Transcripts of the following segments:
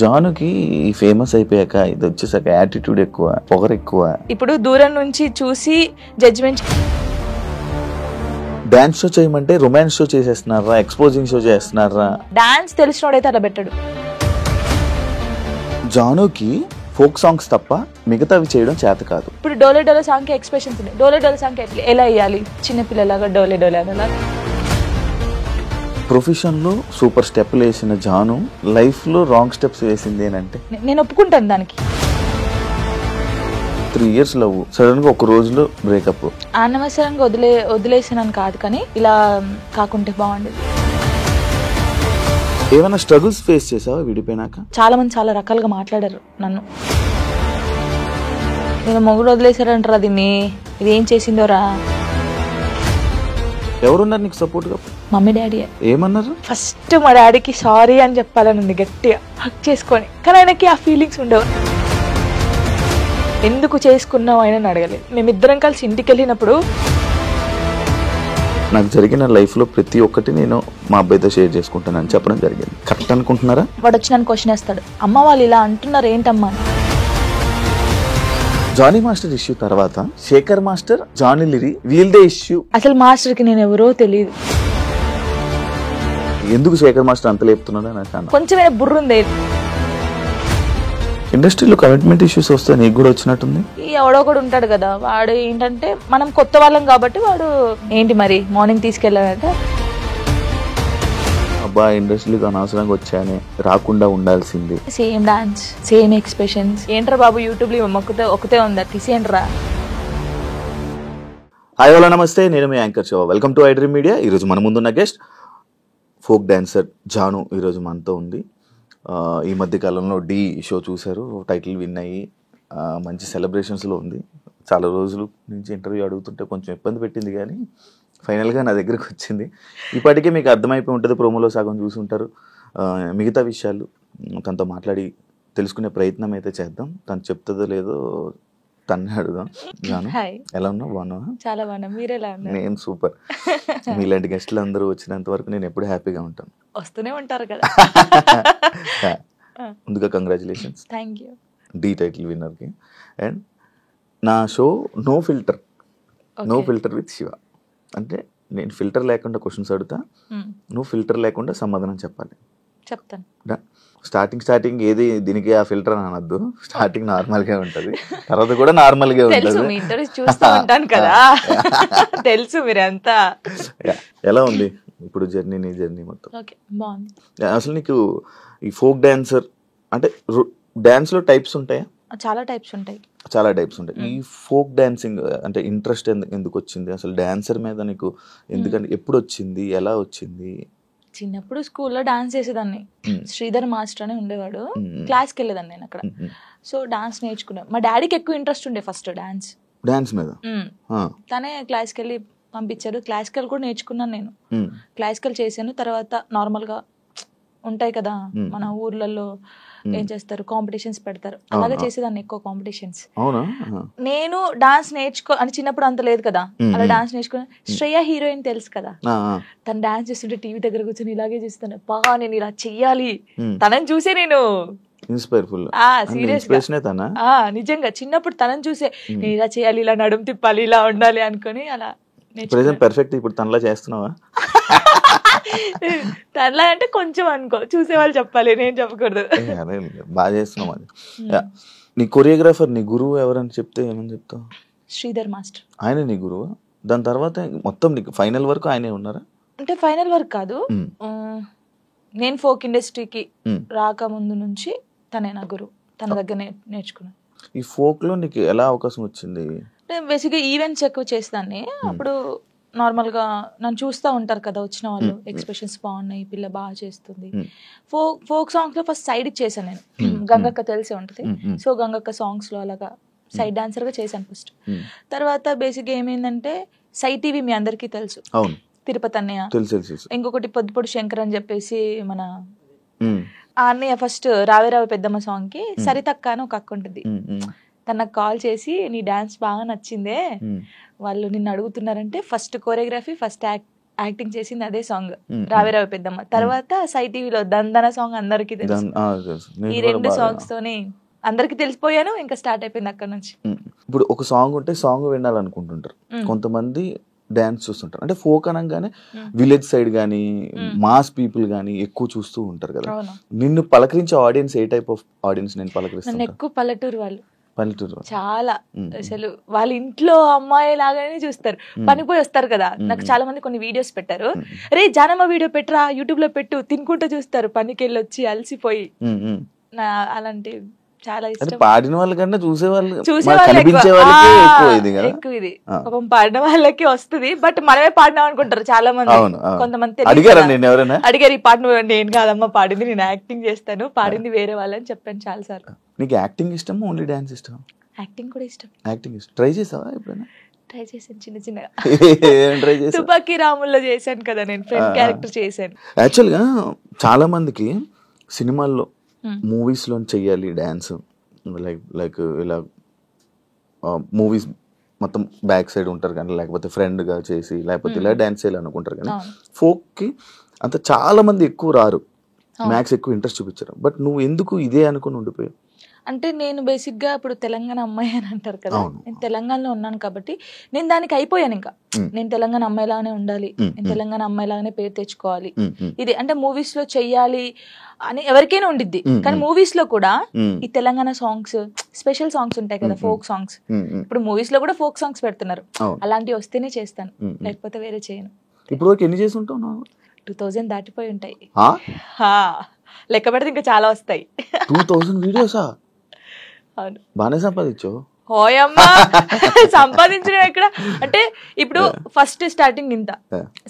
జానుకి famous అయిపోయాక ఇది వచ్చేసాక యాటిట్యూడ్ ఎక్కువ, పొగరు ఎక్కువ. ఇప్పుడు దూరం నుంచి చూసి జడ్జ్మెంట్. డాన్స్ షో చేయమంటే రొమాన్స్ షో చేసేస్తున్నారా, ఎక్స్పోజింగ్ షో చేస్తున్నారా? డాన్స్ తెలిసినోడైతే అలా పెట్టాడు. జానుకి ఫోక్ సాంగ్స్ తప్ప మిగతావి చేయడం చేత కాదు. ఇప్పుడు డోలే డోలే సాంగ్ కి ఎక్స్ప్రెషన్స్ ఉన్నాయి. డోలే డోలే సాంగ్ ఎలా వేయాలి? చిన్నపిల్లలాగా డోలే డోలే అలా. ప్రొఫెషన్ లో సూపర్ స్టెప్లు వేసిన జాను లైఫ్ లో రాంగ్ స్టెప్స్ వేసింది అంటే నేను ఒప్పుకుంటాను దానికి. 3 years లవ్, సడన్ గా ఒక రోజులో బ్రేకప్. అనవసరంగా వదిలేసానని కాదు, కానీ ఇలా కాకుంటే బాగుండేది. ఏమైనా స్ట్రగుల్స్ ఫేస్ చేసావా విడిపోయినాక? చాలా మంది చాలా రకాలుగా మాట్లాడారు నన్ను. నేను మొగుడు వదిలేసారంటారా దీన్ని, ఇది ఏం చేసిందోరా. ఎవరున్నారు నీకు సపోర్ట్ గా? Mummy daddy. ఏమన్నారు? ఫస్ట్ మా డాడీకి సారీ అని చెప్పాలని ఉంది గట్టిగా, హక్ చేసుకొని. కానీ ఆయనకి ఆ ఫీలింగ్స్ ఉండవు. ఎందుకు చేసుకున్నావు ఆయన అడగలేదు. మేమిద్దరం కలిసి ఇంటికి వెళ్ళినప్పుడు నాకు జరిగిన లైఫ్ లో ప్రతి ఒక్కటి నేను మా అబ్బాయితో షేర్ చేసుకుంటానని చెప్పడం జరిగింది. కరెక్ట్ అనుకుంటున్నారా? వాడు వచ్చి నన్ను క్వశ్చన్ వేస్తాడు, అమ్మ వాళ్ళు ఇలా అంటున్నారు ఏంటమ్మా. జానీ మాస్టర్ ఇష్యూ తర్వాత శేఖర్ మాస్టర్, జానీ లిరి వీళ్ళదే ఇష్యూ. అసలు మాస్టర్ కి నేను ఎవరో తెలియదు. ఎందుకు శేఖర్ మాస్టర్ అంత లేపుతున్నాడో నాకు కొంచెం బుర్ర ఉంది. ఇండస్ట్రీలో కమిట్మెంట్ ఇష్యూస్ వస్తే నీకు కూడా వచ్చినట్టుంది. ఎవడో కూడా ఉంటాడు కదా, వాడు ఏంటంటే మనం కొత్త వాళ్ళం కాబట్టి వాడు ఏంటి మరి మార్నింగ్ తీసుకెళ్ళాలంటే అబ్బా ఇండస్ట్రీకి అనవసరంగా వచ్చానే, రాకుండా ఉండాల్సింది. Same dance, same expressions. ఏంట్రా బాబు యూట్యూబ్ లో ఒకతే ఉందా, తీసేయండిరా. హాయ్ హలో నమస్తే, నేను మీ anchor Shiva. Welcome to I dream media. ఈరోజు మన ముందున్న గెస్ట్ ఫోక్ డాన్సర్ జాను ఈరోజు మనతో ఉంది. ఈ మధ్య కాలంలో డి షో చూశారు, టైటిల్ విన్ అయ్యి మంచి సెలబ్రేషన్స్లో ఉంది. చాలా రోజుల నుంచి ఇంటర్వ్యూ అడుగుతుంటే కొంచెం ఇబ్బంది పెట్టింది, కానీ ఫైనల్గా నా దగ్గరకు వచ్చింది. ఇప్పటికే మీకు అర్థమైపోయి ఉంటుంది, ప్రోమోలో సగం చూసి ఉంటారు. మిగతా విషయాలు తనతో మాట్లాడి తెలుసుకునే ప్రయత్నం అయితే చేద్దాం. తను చెప్తుందో లేదో తన్నే అడుగుదాం. జాను ఎలా ఉన్నావు? బాగున్నావా? చాలా బాగున్నా, మీరు ఎలా ఉన్నారు? నేను సూపర్. మీలాంటి గెస్ట్లు అందరూ వచ్చినంత వరకు నేను ఎప్పుడు హ్యాపీగా ఉంటాను. వస్తూనే ఉంటారు కదా. ముందుగా congratulations. Thank you. The title విన్నర్కి. అండ్ నా show no filter, no filter with Shiva. అంటే నేను ఫిల్టర్ లేకుండా క్వశ్చన్స్ అడుగుతా, నువ్వు ఫిల్టర్ లేకుండా సమాధానం చెప్పాలి. చెప్తాను. స్టార్టింగ్ ఏది దీనికి ఆ ఫిల్టర్ అని అనొద్దు. స్టార్టింగ్ నార్మల్ గా ఉంటది, తర్వాత కూడా నార్మల్ గా ఉంటుంది. చూస్తూ ఉంటాను కదా, తెలుసు మీరంతా. ఎలా ఉంది ఇప్పుడు జర్నీ, నీ జర్నీ మొత్తం? బాగుంది. అసలు నీకు ఈ ఫోక్ డాన్సర్ అంటే డాన్స్ లో టైప్స్ ఉంటాయా? చాలా టైప్స్ ఉంటాయి. చాలా టైప్స్ ఉంటాయి. ఈ ఫోక్ డాన్సింగ్ అంటే ఇంట్రెస్ట్ ఎందుకు వచ్చింది అసలు డాన్సర్ మీద నీకు? ఎందుకంటే ఎప్పుడు వచ్చింది, ఎలా వచ్చింది? చిన్నప్పుడు స్కూల్లో డాన్స్ చేసేదాన్ని. శ్రీధర్ మాస్టర్ అని ఉండేవాడు, క్లాస్కి వెళ్ళేదాన్ని నేను అక్కడ. సో డాన్స్ నేర్చుకున్నా. మా డాడీకి ఎక్కువ ఇంట్రెస్ట్ ఉండే ఫస్ట్ డాన్స్ మీద. తనే క్లాస్కి వెళ్ళి పంపించారు. క్లాసికల్ కూడా నేర్చుకున్నాను నేను. క్లాసికల్ చేశాను. తర్వాత నార్మల్ గా ఉంటాయి కదా మన ఊర్లలో, ఏం చేస్తారు, కాంపిటీషన్స్ పెడతారు. అలాగే చేసేదాన్ని ఎక్కువ కాంపిటీషన్స్. నేను డాన్స్ అని చిన్నప్పుడు అంత లేదు కదా, అలా డాన్స్ నేర్చుకుని. శ్రేయ హీరోయిన్ తెలుసు కదా, తను డాన్స్ చేస్తుంటే టీవీ దగ్గర కూర్చొని ఇలాగే చేస్తాను. నేను ఇలా చెయ్యాలి, తనని చూసే నేను నిజంగా చిన్నప్పుడు తనని చూసే నేను ఇలా చేయాలి, ఇలా నడుము తిప్పాలి, ఇలా ఉండాలి అనుకుని అలా పర్ఫెక్ట్. ఇప్పుడు తనలా చేస్తున్నావా? తనలా అంటే కొంచెం అనుకో, చూసే వాళ్ళు చెప్పాలి, నేను చెప్పకూడదు. బాగా చేస్తున్నావు. అది నీ కొరియోగ్రాఫర్, నీ గురువు ఎవరని చెప్తే ఏమని చెప్తావు? శ్రీధర్ మాస్టర్. ఆయన నీ గురువు? దాని తర్వాత మొత్తం నీకు ఫైనల్ వరకు ఆయనే ఉన్నారా? అంటే ఫైనల్ వర్క్ కాదు, నేను ఫోక్ ఇండస్ట్రీకి రాకముందు నుంచి తనే నా గురువు. తన దగ్గర నేర్చుకున్నాను. ఈ ఫోక్ లో నీకు ఎలా అవకాశం వచ్చింది? బేసిక్గా ఈవెంట్స్ ఎక్కువ చేస్తాను. అప్పుడు నార్మల్ గా నన్ను చూస్తూ ఉంటారు కదా వచ్చిన వాళ్ళు, ఎక్స్ప్రెషన్స్ బాగున్నాయి, పిల్ల బాగా చేస్తుంది. ఫోక్ సాంగ్స్ లో ఫస్ట్ సైడ్ ఇచ్చేసాను నేను. గంగక్క తెలిసే ఉంటుంది. సో గంగక్క సాంగ్స్ లో అలాగా సైడ్ డాన్సర్ గా చేశాను ఫస్ట్. తర్వాత బేసిక్ గా ఏమైందంటే సై టీవీ మీ అందరికీ తెలుసు, తిరుపతి అన్నయ్య. ఇంకొకటి పొద్దుపొడి శంకర్ అని చెప్పేసి మన ఆ అన్నయ్య ఫస్ట్ రావే రావే పెద్దమ్మ సాంగ్ కి సరితక్క అని ఒక అక్క ఉంటుంది. తనకు కాల్ చేసి నీ డాన్స్ బాగా నచ్చిందే, వాళ్ళు నిన్ను అడుగుతున్నారంటే ఫస్ట్ కోరియోగ్రఫీ, ఫస్ట్ యాక్టింగ్ చేసింది అదే సాంగ్ రావే రావే పెద్దమ్మ. తర్వాత సై టీవీలో దందన సాంగ్ అందరికి తెలుసు. ఈ 2 సాంగ్స్ తోనే అందరికి తెలిసిపోయాను, ఇంకా స్టార్ట్ అయిపోయింది అక్కడ నుంచి. ఇప్పుడు ఒక సాంగ్ ఉంటే సాంగ్ వినాలనుకుంటుంటారు కొంతమంది, డాన్స్ చూస్తుంటారు. అంటే ఫోక్ అనగానే విలేజ్ సైడ్ గానీ మాస్ పీపుల్ గానీ ఎక్కువ చూస్తూ ఉంటారు కదా. నిన్ను పలకరించే ఆడియన్స్ ఏ టైప్ ఆఫ్ ఆడియన్స్ నేను పలకరిస్తాను? ఎక్కువ పల్లెటూరు వాళ్ళు, పల్లెటూరు చాలా అసలు వాళ్ళ ఇంట్లో అమ్మాయి లాగానే చూస్తారు. పనిపోయి వస్తారు కదా, నాకు చాలా మంది కొన్ని వీడియోస్ పెట్టారు, రే జానమ్మ వీడియో పెట్టరా యూట్యూబ్ లో పెట్టు, తినుకుంటూ చూస్తారు పనికి వెళ్ళి వచ్చి అలసిపోయి. అలాంటి చాలా ఇష్టం. పాడిన వాళ్ళకన్నా చూసే వాళ్ళు ఎక్కువ ఇది. పాపం పాడిన వాళ్ళకి వస్తుంది, బట్ మనమే పాడినాం అనుకుంటారు చాలా మంది. కొంతమంది అడిగారు ఈ పాట నేను కాదమ్మా పాడింది, నేను యాక్టింగ్ చేస్తాను, పాడింది వేరే వాళ్ళని చెప్పాను చాలా సార్లు. నీకు యాక్టింగ్ ఇష్టం ఓన్లీ డాన్స్ ఇష్టం? యాక్టింగ్ కూడా ఇష్టం. యాక్టింగ్ ఇష్టం. ట్రై చేసావా ఎప్పుడైనా? ట్రై చేశాను చిన్న చిన్నగా. తుపాకీ రాముల్లో చేశాను కదా నేను, ఫ్రెండ్ క్యారెక్టర్ చేశాను. యాక్చువల్గా చాలా మందికి సినిమాల్లో మూవీస్ లో చెయ్యాలి డాన్స్, లైక్ ఇలా మూవీస్ మొత్తం బ్యాక్ సైడ్ ఉంటారు కానీ, లేకపోతే ఫ్రెండ్ గా చేసి లేకపోతే ఇలా డాన్స్ చేయాలి అనుకుంటారు కానీ, ఫోక్ కి అంత చాలా మంది ఎక్కువ రారు, మ్యాక్స్ ఎక్కువ ఇంట్రెస్ట్ చూపించారు. బట్ నువ్వు ఎందుకు ఇదే అనుకుని ఉండిపోయావు? అంటే నేను బేసిక్ గా ఇప్పుడు తెలంగాణ అమ్మాయి అని అంటారు కదా, నేను తెలంగాణలో ఉన్నాను కాబట్టి నేను దానికి అయిపోయాను. ఇంకా నేను తెలంగాణ అమ్మాయిలాగానే ఉండాలి, నేను తెలంగాణ అమ్మాయిలాగానే పేరు తెచ్చుకోవాలి, ఇది అంటే మూవీస్ లో చెయ్యాలి అని ఎవరికైనా ఉండిద్ది. కానీ మూవీస్ లో కూడా ఈ తెలంగాణ సాంగ్స్, స్పెషల్ సాంగ్స్ ఉంటాయి కదా, ఫోక్ సాంగ్స్, ఇప్పుడు మూవీస్ లో కూడా ఫోక్ సాంగ్స్ పెడుతున్నారు, అలాంటివి వస్తేనే చేస్తాను, లేకపోతే వేరే చేయను. ఇప్పుడు ఎన్ని చేసి ఉంటావు? 2000 దాటిపోయి ఉంటాయి, లెక్క పెడితే ఇంకా చాలా వస్తాయి. 2000 వీడియోసా? బాగానే సంపాదించావు. ఓయమ్మా సంపాదించడం ఎక్కడ అంటే, ఇప్పుడు ఫస్ట్ స్టార్టింగ్ ఇంత,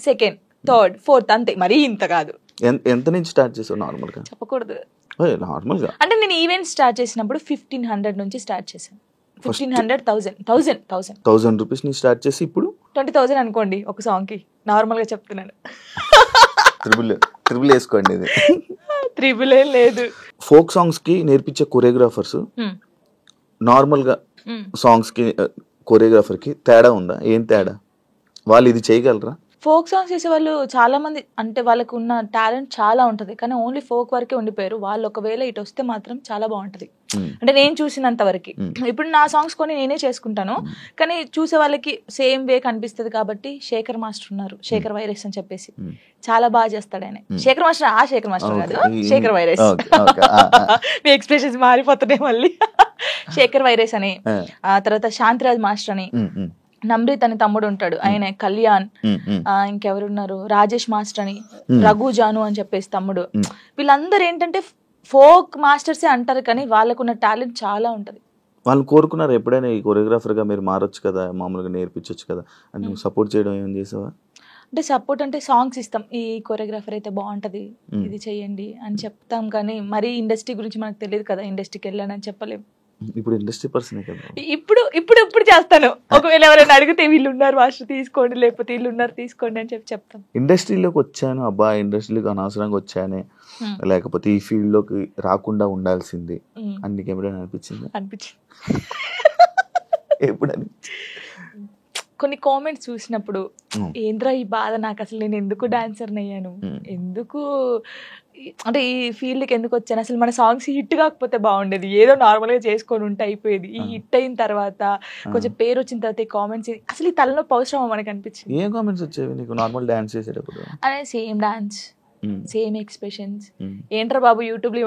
సెకండ్, థర్డ్, ఫోర్త్ అంతే, మరీ ఇంత కాదు. ఎంత నుంచి స్టార్ట్ చేసావు? నార్మల్ గా చెప్పకూడదు. నార్మల్ గా అంటే నేను ఈవెంట్ స్టార్ట్ చేసినప్పుడు 1500 నుంచి స్టార్ట్ చేశాను. 1500, 1000 రూపీస్ నుంచి స్టార్ట్ చేసి ఇప్పుడు 20,000 అనుకోండి ఒక సాంగ్ కి. నార్మల్ గా చెప్తున్నాను. ట్రిపుల్ వేసుకోండి. ఇది ట్రిపుల్ లేదు. ఫోక్ సాంగ్స్ కి నేర్పించే కొరియోగ్రాఫర్స్ నార్మల్ గా సాంగ్స్ కి కొరియోగ్రాఫర్ కి తేడా ఉందా? ఏం తేడా? వాళ్ళు ఇది చేయగలరా? ఫోక్ సాంగ్స్ చేసే వాళ్ళు చాలా మంది, అంటే వాళ్ళకు ఉన్న టాలెంట్ చాలా ఉంటది, కానీ ఓన్లీ ఫోక్ వరకే ఉండిపోయారు. వాళ్ళు ఒకవేళ ఇటు వస్తే మాత్రం చాలా బాగుంటది. అంటే నేను చూసినంత వరకు, ఇప్పుడు నా సాంగ్స్ కొని నేనే చేసుకుంటాను, కానీ చూసే వాళ్ళకి సేమ్ వే కనిపిస్తుంది. కాబట్టి శేఖర్ మాస్టర్ ఉన్నారు, శేఖర్ వైరస్ అని చెప్పేసి, చాలా బాగా చేస్తాడు ఆయన. శేఖర్ మాస్టర్, ఆ శేఖర్ మాస్టర్ కాదు, శేఖర్ వైరస్. మీ ఎక్స్ప్రెషన్స్ మారిపోతున్నాయి మళ్ళీ. శేఖర్ వైరస్ అని, ఆ తర్వాత శాంతిరాజ్ మాస్టర్ అని, నమ్రీత్ అని తమ్ముడు ఉంటాడు, ఆయన కళ్యాణ్, ఇంకెవరున్నారు, రాజేష్ మాస్టర్ అని, రఘు జాను అని చెప్పేసి తమ్ముడు. వీళ్ళందరూ ఏంటంటే ఫోక్ మాస్టర్సే అంటారు, కానీ వాళ్ళకున్న టాలెంట్ చాలా ఉంటది. వాళ్ళు కోరుకున్నారు ఎప్పుడైనా ఈ కొరియోగ్రాఫర్ గా మీరు మారొచ్చు కదా, మామూలుగా నేర్పించవచ్చు కదా అని నువ్వు సపోర్ట్ చేయడం ఏం చేసావా? అంటే సపోర్ట్ అంటే సాంగ్స్ ఇస్తాం, ఈ కొరియోగ్రాఫర్ అయితే బాగుంటది, ఇది చెయ్యండి అని చెప్తాం, కానీ మరీ ఇండస్ట్రీ గురించి మనకు తెలియదు కదా, ఇండస్ట్రీకి వెళ్ళానని చెప్పలేము. ఇప్పుడు ఇండస్ట్రీ పర్సన్ కదా. ఇప్పుడు చేస్తాను. ఒకవేళ ఎవరైనా అడిగితే వీళ్ళు ఉన్నారు మాస్టర్ తీసుకోండి, లేకపోతే వీళ్ళు ఉన్నారు తీసుకోండి అని చెప్తాం. ఇండస్ట్రీలోకి వచ్చాను అబ్బా, ఇండస్ట్రీలోకి అనవసరంగా వచ్చానే, లేకపోతే ఈ ఫీల్డ్ లోకి రాకుండా ఉండాల్సింది అని నీకు ఎప్పుడైనా అనిపించింది? ఎప్పుడు కొన్ని కామెంట్స్ చూసినప్పుడు ఏంద్రా ఈ బాధ, నాకు అసలు నేను ఎందుకు డాన్సర్ అయ్యాను, ఎందుకు అంటే ఈ ఫీల్డ్కి ఎందుకు వచ్చాను, అసలు మన సాంగ్స్ హిట్ కాకపోతే బాగుండేది, ఏదో నార్మల్ గా చేసుకొని ఉంటే అయిపోయేది. ఈ హిట్ అయిన తర్వాత కొంచెం పేరు వచ్చిన తర్వాత ఈ కామెంట్స్, అసలు ఈ తలలో అవసరమా మనకు అనిపించింది. ఏం కామెంట్స్ వచ్చేవి నీకు నార్మల్ డాన్స్ చేసేటప్పుడు? అదే సేమ్ డాన్స్, సేమ్ ఎక్స్ప్రెషన్స్, ఏంట్రా బాబు యూట్యూబ్ లో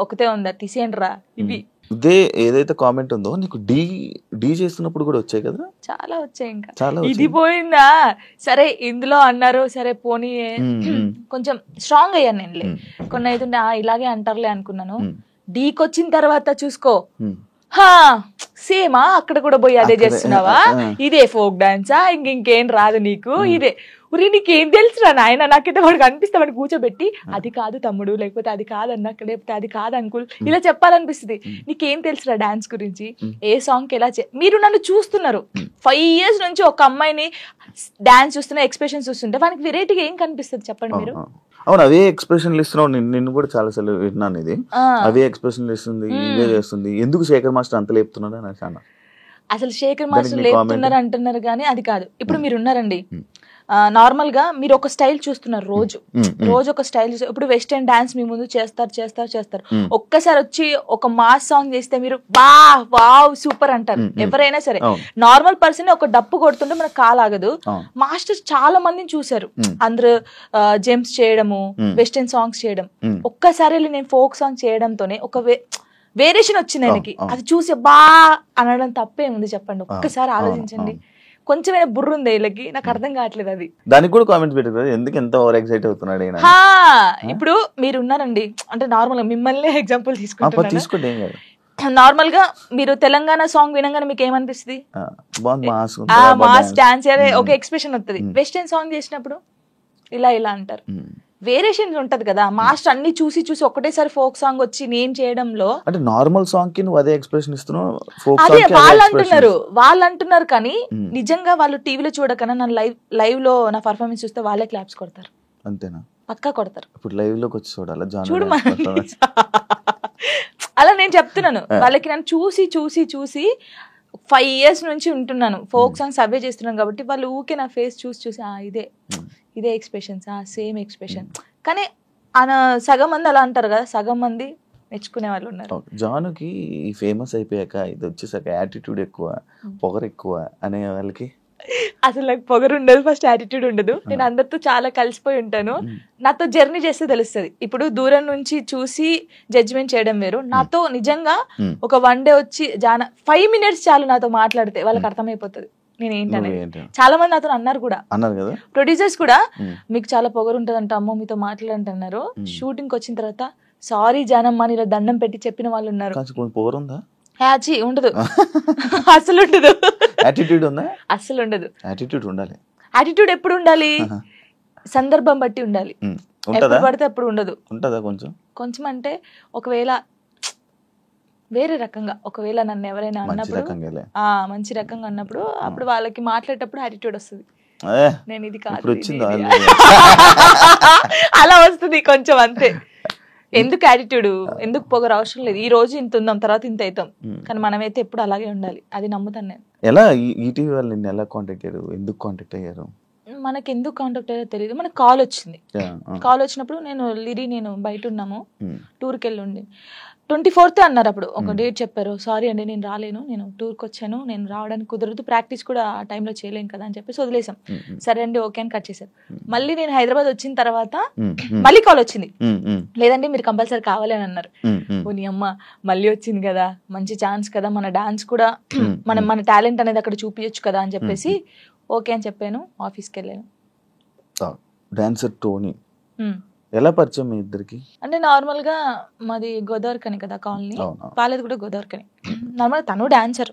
ఒకతే ఉందా తీసేయండిరా, ఇవి ఇదే ఏదైతే కామెంట్ ఉందో నీకు డీ చేస్తున్నప్పుడు కూడా వచ్చాయి కదా? చాలా వచ్చాయి. ఇంకా ఇది పోయిందా, సరే ఇందులో అన్నారు, సరే పోనీ కొంచెం స్ట్రాంగ్ అయ్యాను నేను. కొన్ని అయితే ఇలాగే అంటారులే అనుకున్నాను. డీకి వచ్చిన తర్వాత చూసుకో, సేమా అక్కడ కూడా పోయి అదే చేస్తున్నావా, ఇదే ఫోక్ డాన్సా, ఇంకేం రాదు నీకు, ఇదే ఉరి నీకేం తెలుసురా నాయన, నాకైతే వాడికి అనిపిస్తే వాడిని కూర్చోబెట్టి అది కాదు తమ్ముడు, లేకపోతే అది కాదన్నా, లేకపోతే అది కాదు అంకుల్, ఇలా చెప్పాలనిపిస్తుంది. నీకేం తెలుసురా డాన్స్ గురించి, ఏ సాంగ్ ఎలా మీరు నన్ను చూస్తున్నారు 5 years నుంచి, ఒక అమ్మాయిని డాన్స్ చూస్తున్నా, ఎక్స్ప్రెషన్ చూస్తుంటే వానికి వెరైటీగా ఏం కనిపిస్తుంది చెప్పండి మీరు? అవును, అవే ఎక్స్ప్రెషన్లు ఇస్తున్నావు. నిన్ను కూడా చాలా సార్లు విన్నాను, ఇది అవే ఎక్స్ప్రెషన్లు ఇస్తుంది, ఇవే చేస్తుంది. ఎందుకు శేఖర్ మాస్టర్ అంత లేపుతున్నాడు అని అన్నా. అసలు శేఖర్ మాస్టర్ లేపుతున్నారు అంటున్నారు కానీ అది కాదు. ఇప్పుడు మీరు ఉన్నారండి, నార్మల్ గా మీరు ఒక స్టైల్ చూస్తున్నారు రోజు ఒక స్టైల్ ఇప్పుడు వెస్టర్న్ డాన్స్ మీ ముందు చేస్తారు ఒక్కసారి వచ్చి ఒక మాస్ సాంగ్ చేస్తే మీరు వావ్ సూపర్ అంటారు ఎవరైనా సరే. నార్మల్ పర్సన్ ఒక డప్పు కొడుతుంటే మనకు కాలాగదు. మాస్టర్స్ చాలా మందిని చూసారు, అందరు జెమ్స్ చేయడము, వెస్టర్న్ సాంగ్స్ చేయడం. ఒక్కసారి నేను ఫోక్ సాంగ్ చేయడంతోనే ఒక వేరియేషన్ వచ్చింది ఆయనకి. అది చూసి అనడం తప్పేముంది చెప్పండి, ఒక్కసారి ఆలోచించండి. కొంచెమైనా బుర్ర ఉంది వీళ్ళకి, నాకు అర్థం కావట్లేదు అది. దానికి కూడా కామెంట్స్ పెట్టారు, ఎందుకు ఎంత ఓవర్ ఎక్సైట్ అవుతున్నాడు. ఇప్పుడు మీరు ఉన్నారండి, అంటే నార్మల్ గా మిమ్మల్ని ఎగ్జాంపుల్ తీసుకుంటే నార్మల్ గా మీరు తెలంగాణ సాంగ్ వినగానే మీకు ఏమనిపిస్తుంది? మాస్ డాన్స్ ఒక ఎక్స్ప్రెషన్ వస్తుంది. వెస్టర్న్ సాంగ్ చేసినప్పుడు ఇలా అంటారు. వేరియేషన్ ఉంటది కదా. మాస్టర్ అన్ని చూసి ఒకటేసారి ఫోక్ సాంగ్ వచ్చి నేను చేయడంలో అంటే నార్మల్ సాంగ్ కి నువ్వు అదే ఎక్స్ప్రెషన్ ఇస్తున్నావు, అదే వాళ్ళు అంటున్నారు కానీ నిజంగా వాళ్ళు టీవీలో చూడకన్నా నా లైవ్ లో నా పర్ఫార్మెన్స్ చూస్తే వాళ్ళే క్లాప్స్ కొడతారు. అంతేనా? పక్కా కొడతారు. ఇప్పుడు లైవ్ లోకి వచ్చి చూడు అలా నేను చెప్తున్నాను వాళ్ళకి. నన్ను చూసి 5 years నుంచి ఉంటున్నాను, ఫోక్ సాంగ్స్ అవే చేస్తున్నాను కాబట్టి వాళ్ళు ఊకే నా ఫేస్ చూసి ఇదే ఎక్స్ప్రెషన్స్, సేమ్ ఎక్స్ప్రెషన్. కానీ సగం మంది అలా అంటారు కదా, సగం మంది మెచ్చుకునే వాళ్ళు ఉన్నారు. జానుకి ఫేమస్ అయిపోయాక ఇది వచ్చేసాక యాటిట్యూడ్ ఎక్కువ, పొగరు ఎక్కువ అనే వాళ్ళకి అసలు నాకు పొగరు ఉండదు, ఫస్ట్ యాటిట్యూడ్ ఉండదు. నేను అందరితో చాలా కలిసిపోయి ఉంటాను. నాతో జర్నీ చేస్తే తెలుస్తుంది. ఇప్పుడు దూరం నుంచి చూసి జడ్జిమెంట్ చేయడం వేరు. నాతో నిజంగా ఒక 1 day వచ్చి 5 minutes చాలు నాతో మాట్లాడితే వాళ్ళకి అర్థమైపోతుంది నేను ఏంటనేది. చాలా మంది నాతో అన్నారు కూడా, ప్రొడ్యూసర్స్ కూడా, మీకు చాలా పొగరు ఉంటదంట అమ్మో మీతో మాట్లాడంటే అన్నారు. షూటింగ్ వచ్చిన తర్వాత సారీ జానమ్మ అని ఇలా దండం పెట్టి చెప్పిన వాళ్ళు ఉన్నారు. ఉండదు, అసలు ఉండదు. అసలు ఉండదు. యాటిట్యూడ్ ఎప్పుడు ఉండాలి? సందర్భం బట్టి ఉండాలి. ఎప్పుడు పడితే అప్పుడు ఉండదు. కొంచెం అంటే ఒకవేళ వేరే రకంగా, ఒకవేళ నన్ను ఎవరైనా అన్నప్పుడు మంచి రకంగా అన్నప్పుడు అప్పుడు వాళ్ళకి మాట్లాడేటప్పుడు యాటిట్యూడ్ వస్తుంది. నేను ఇది కాదు అలా వస్తుంది కొంచెం, అంతే. ఎందుకు యాటిట్యూడ్, ఎందుకు పొగరు అవసరం లేదు. ఈ రోజు ఇంత ఉందాం, తర్వాత ఇంత అవుతాం, కానీ మనమైతే ఎప్పుడు అలాగే ఉండాలి. అది నమ్ముతాను నేను. ఎలా ఈటీవీ వాళ్ళు నిన్ను ఎలా కాంటాక్ట్ అయ్యారు, ఎందుకు కాంటాక్ట్ అయ్యారు? మనకి ఎందుకు కాంటాక్ట్ అయ్యారో తెలియదు. మనకు కాల్ వచ్చింది. కాల్ వచ్చినప్పుడు నేను బయట ఉన్నాము, టూర్కి వెళ్ళి ఉండి 24th అన్నారు. అప్పుడు ఒక డేట్ చెప్పారు. సారీ అండి నేను రాలేను, నేను టూర్కి వచ్చాను, నేను రావడానికి కుదరదు, ప్రాక్టీస్ కూడా ఆ టైంలో చేయలేను కదా అని చెప్పేసి వదిలేసాం. సరే అండి ఓకే అని కట్ చేశారు. మళ్ళీ నేను హైదరాబాద్ వచ్చిన తర్వాత మళ్ళీ కాల్ వచ్చింది. లేదండి మీరు కంపల్సరీ కావాలి అని అన్నారు. నీ అమ్మ మళ్ళీ వచ్చింది కదా, మంచి ఛాన్స్ కదా, మన డాన్స్ కూడా మన టాలెంట్ అనేది అక్కడ చూపించచ్చు కదా అని చెప్పేసి ఓకే అని చెప్పాను. ఆఫీస్కి వెళ్ళాను. డాన్సర్ టోనీ ఎలా పరిచయం మీ ఇద్దరికి? అంటే నార్మల్ గా మాది గోదావరికని కదా కాలనీ, వాళ్ళది కూడా గోదావరికని. నార్మల్ తను డాన్సర్,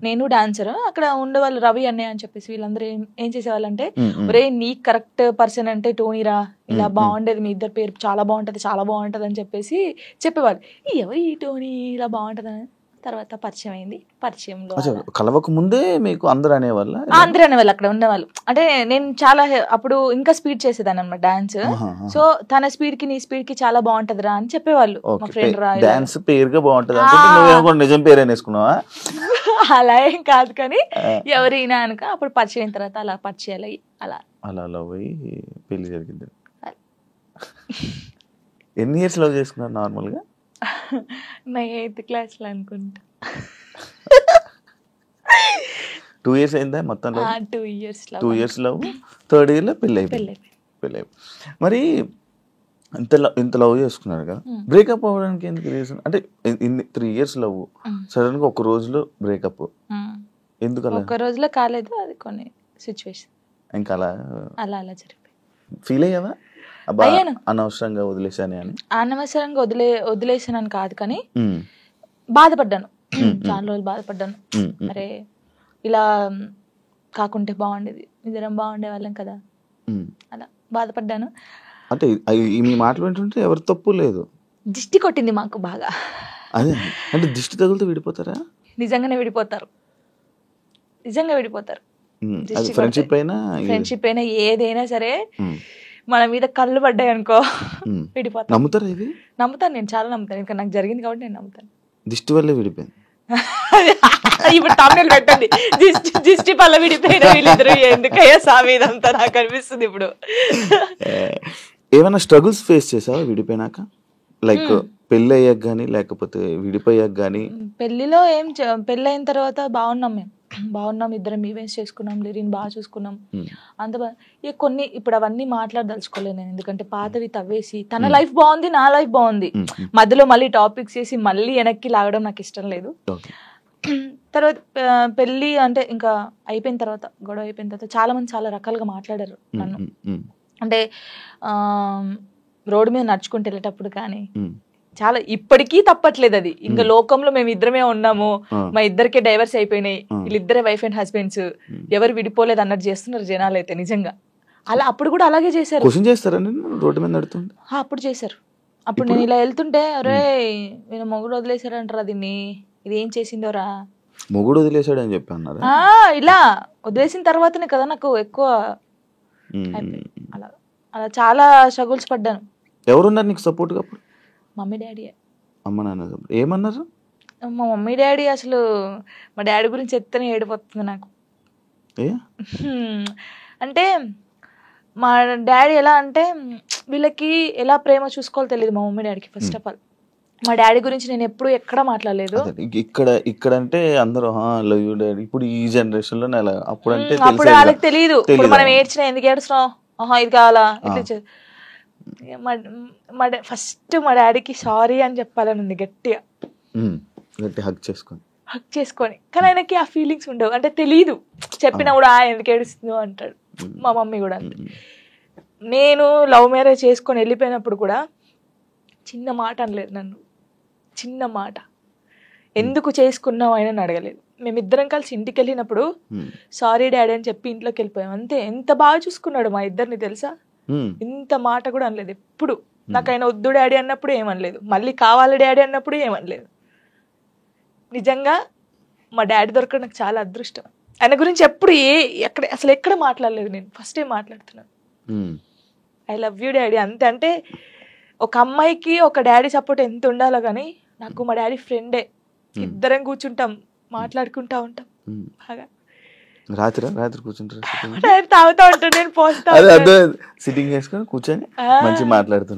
నేను డాన్సర్. అక్కడ ఉండేవాళ్ళు రవి అన్నయ్య అని చెప్పేసి వీళ్ళందరూ ఏం చేసేవాళ్ళు అంటే, ఒరే నీ కరెక్ట్ పర్సన్ అంటే టోనీరా, ఇలా బాగుండేది, మీ ఇద్దరు పేరు చాలా బాగుంటది అని చెప్పేసి చెప్పేవాళ్ళు. ఎవరు ఈ టోనీ ఇలా బాగుంటది అని. తర్వాత పరిచయం అయింది. పరిచయంలో కలవక ముందే మీకు అందరూ అనేవాళ్ళు అక్కడ ఉండేవాళ్ళు. అంటే నేను చాలా అప్పుడు ఇంకా స్పీడ్ చేసేదాన్ని అన్నమాట డాన్స్. సో తన స్పీడ్ కి నీ స్పీడ్ కి చాలా బాగుంటదిరా అని చెప్పేవాళ్ళు. మా ఫ్రెండ్ రా డాన్స్ పేరుగా బాగుంటది అంటే నిజం పేరు అనేసుకున్నావా? అలా ఏం కాదు కానీ ఎవరైనా అనుక అప్పుడు పరిచయం అయిన తర్వాత అలా పరిచయాలు అయ్యి అలా లవ్ అయ్యి పెళ్లి జరిగింది. ఎన్ని ఇయర్స్ లవ్ చేసుకున్నారు నార్మల్ గా? నా 8th class లో అనుకుంటా. 2 years అయిందా మొత్తం? 2 years లవ్. 3rd year లో పెళ్ళి అయిపోయింది. మరి ఇంత లవ్ చేసుకున్నారు కదా, బ్రేకప్ అవ్వడానికి ఎందుకు రీజన్? అంటే 3 years లవ్, సడన్ గా ఒక రోజులో బ్రేకప్ ఎందుకు? అలా ఒక రోజులో కాలేదు, అది కొన్ని సిచ్యువేషన్ ఇంకా అలా జరిగిపోయింది. ఫీల్ అయ్యావా అనవసరంగా వదిలేసాను అని? అనవసరంగా వదిలేసానని కాదు కానీ బాధపడ్డాను. చాలా రోజులు బాధపడ్డాను. అరే ఇలా కాకుంటే బాగుండేది, ఇద్దరం బాగుండే వాళ్ళం కదా, అలా బాధపడ్డాను. అంటే మీ మాటలు వింటుంటే ఎవరి తప్పు లేదు. దిష్టి కొట్టింది మాకు బాగా. అదే అంటే దిష్టి తగులుతూ విడిపోతారా? నిజంగానే విడిపోతారు. ఫ్రెండ్షిప్ అయినా ఏదైనా సరే మన మీద కళ్ళు పడ్డాయి అనుకో విడిపోతాను. నమ్ముతారా ఇది? నమ్ముతాను, నేను చాలా నమ్ముతాను. ఇంకా నాకు జరిగింది కాబట్టి నేను నమ్ముతాను. దిష్టి వల్లే విడిపోయింది. ఇప్పుడు తమిళ పెట్టండి, దిష్టి పల్ల విడిపోయిన వీళ్ళిద్దరు ఎందుకయ్యా సామి ఇదంతా నాకు అనిపిస్తుంది ఇప్పుడు. ఏమైనా స్ట్రగుల్స్ ఫేస్ చేసావా విడిపోయినాక? లైక్ పెళ్ళి అయ్యాక కానీ లేకపోతే విడిపోయాక కానీ? పెళ్లిలో పెళ్ళి అయిన తర్వాత బాగున్నాం, మేము బాగున్నాం, ఇద్దరం ఈవెంట్స్ చేసుకున్నాం, లిరిని బాగా చూసుకున్నాం, అంత ఇక కొన్ని ఇప్పుడు అవన్నీ మాట్లాడదలుచుకోలేదు నేను, ఎందుకంటే పాతవి తవ్వేసి తన లైఫ్ బాగుంది, నా లైఫ్ బాగుంది, మధ్యలో మళ్ళీ టాపిక్స్ చేసి మళ్ళీ వెనక్కి లాగడం నాకు ఇష్టం లేదు. తర్వాత పెళ్ళి అంటే ఇంకా అయిపోయిన తర్వాత, గొడవ అయిపోయిన తర్వాత చాలా మంది చాలా రకాలుగా మాట్లాడారు నన్ను. అంటే రోడ్డు మీద నడుచుకుంటూ వెళ్ళేటప్పుడు కానీ చాలా, ఇప్పటికీ తప్పట్లేదు అది. ఇంకా లోకంలో మేము ఇద్దరమే ఉన్నాము, మా ఇద్దరికే డైవర్స్ అయిపోయినాయి, వీళ్ళిద్దరే వైఫ్ అండ్ హస్బెండ్స్, ఎవరు విడిపోలేదు అన్నట్టు చేస్తున్నారు జనాలు అయితే నిజంగా. అలా అప్పుడు కూడా అలాగే చేశారు. రోడ్డు మీద నడుతుంటే అప్పుడు చేశారు. అప్పుడు నేను ఇలా వెళ్తుంటే, అరే నేను మొగుడు వదిలేశారంటారా దీన్ని, ఇది ఏం చేసిందోరా, మొగుడు వదిలేశాడు అని చెప్పి అన్నారు. ఇలా వదిలేసిన తర్వాతనే కదా నాకు ఎక్కువ అలా అలా చాలా స్ట్రగుల్స్ పడ్డాను. ఎవరున్నారు నీకు సపోర్ట్ గా? Mummy daddy. అమ్మ నాన్న ఏమన్నారు? మా మమ్మీ డాడీ అసలు, మా డాడీ గురించి చెప్తేనే ఏడిపోతుంది నాకు. అంటే మా డాడీ ఎలా అంటే, వీళ్ళకి ఎలా ప్రేమ చూసుకోవాలో తెలియదు మా మమ్మీ డాడీకి. ఫస్ట్ ఆఫ్ ఆల్ మా డాడీ గురించి నేను ఎప్పుడు ఎక్కడ మాట్లాడలేదు. ఇక్కడ అంటే అందరూ లవ్ యూ డాడీ, ఇప్పుడు ఈ జనరేషన్ లో అప్పుడు అంటే అప్పుడు వాళ్ళకి తెలియదు. ఇప్పుడు మనం ఏడ్చినా ఎందుకు ఏడుస్తున్నాం, ఇది కావాలా ఇట్లా. ఫస్ట్ మా డాడీకి సారీ అని చెప్పాలని ఉంది గట్టిగా, హక్ చేసుకొని. కానీ ఆయనకి ఆ ఫీలింగ్స్ ఉండవు, అంటే తెలీదు. చెప్పినా కూడా ఎందుకు ఏడుస్తుందో అంటాడు. మా మమ్మీ కూడా అంతే. నేను లవ్ మ్యారేజ్ చేసుకొని వెళ్ళిపోయినప్పుడు కూడా చిన్న మాట అనలేదు నన్ను, చిన్న మాట. ఎందుకు చేసుకున్నావు ఆయన అడగలేదు. మేమిద్దరం కలిసి ఇంటికి వెళ్ళినప్పుడు సారీ డాడీ అని చెప్పి ఇంట్లోకి వెళ్ళిపోయాం అంతే. ఎంత బాగా చూసుకున్నాడు మా ఇద్దరిని తెలుసా, ఇంత మాట కూడా అనలేదు ఎప్పుడు. నాకు ఆయన వద్దు డాడీ అన్నప్పుడు ఏమనలేదు, మళ్ళీ కావాలి డాడీ అన్నప్పుడు ఏమనలేదు. నిజంగా మా డాడీ దొరకడం నాకు చాలా అదృష్టం. ఆయన గురించి ఎప్పుడు అసలు ఎక్కడ మాట్లాడలేదు నేను, ఫస్ట్ టైం మాట్లాడుతున్నాను. ఐ లవ్ యూ డాడీ అంతే. అంటే ఒక అమ్మాయికి ఒక డాడీ సపోర్ట్ ఎంత ఉండాలో కానీ, నాకు మా డాడీ ఫ్రెండే. ఇద్దరం కూర్చుంటాం, మాట్లాడుకుంటా ఉంటాం బాగా. రాత్రి కూర్చుంటారు, తాగుతా ఉంటాను, నేను పోస్తా సిట్టింగ్ చేసుకొని కూర్చొని మంచిగా మాట్లాడుతా.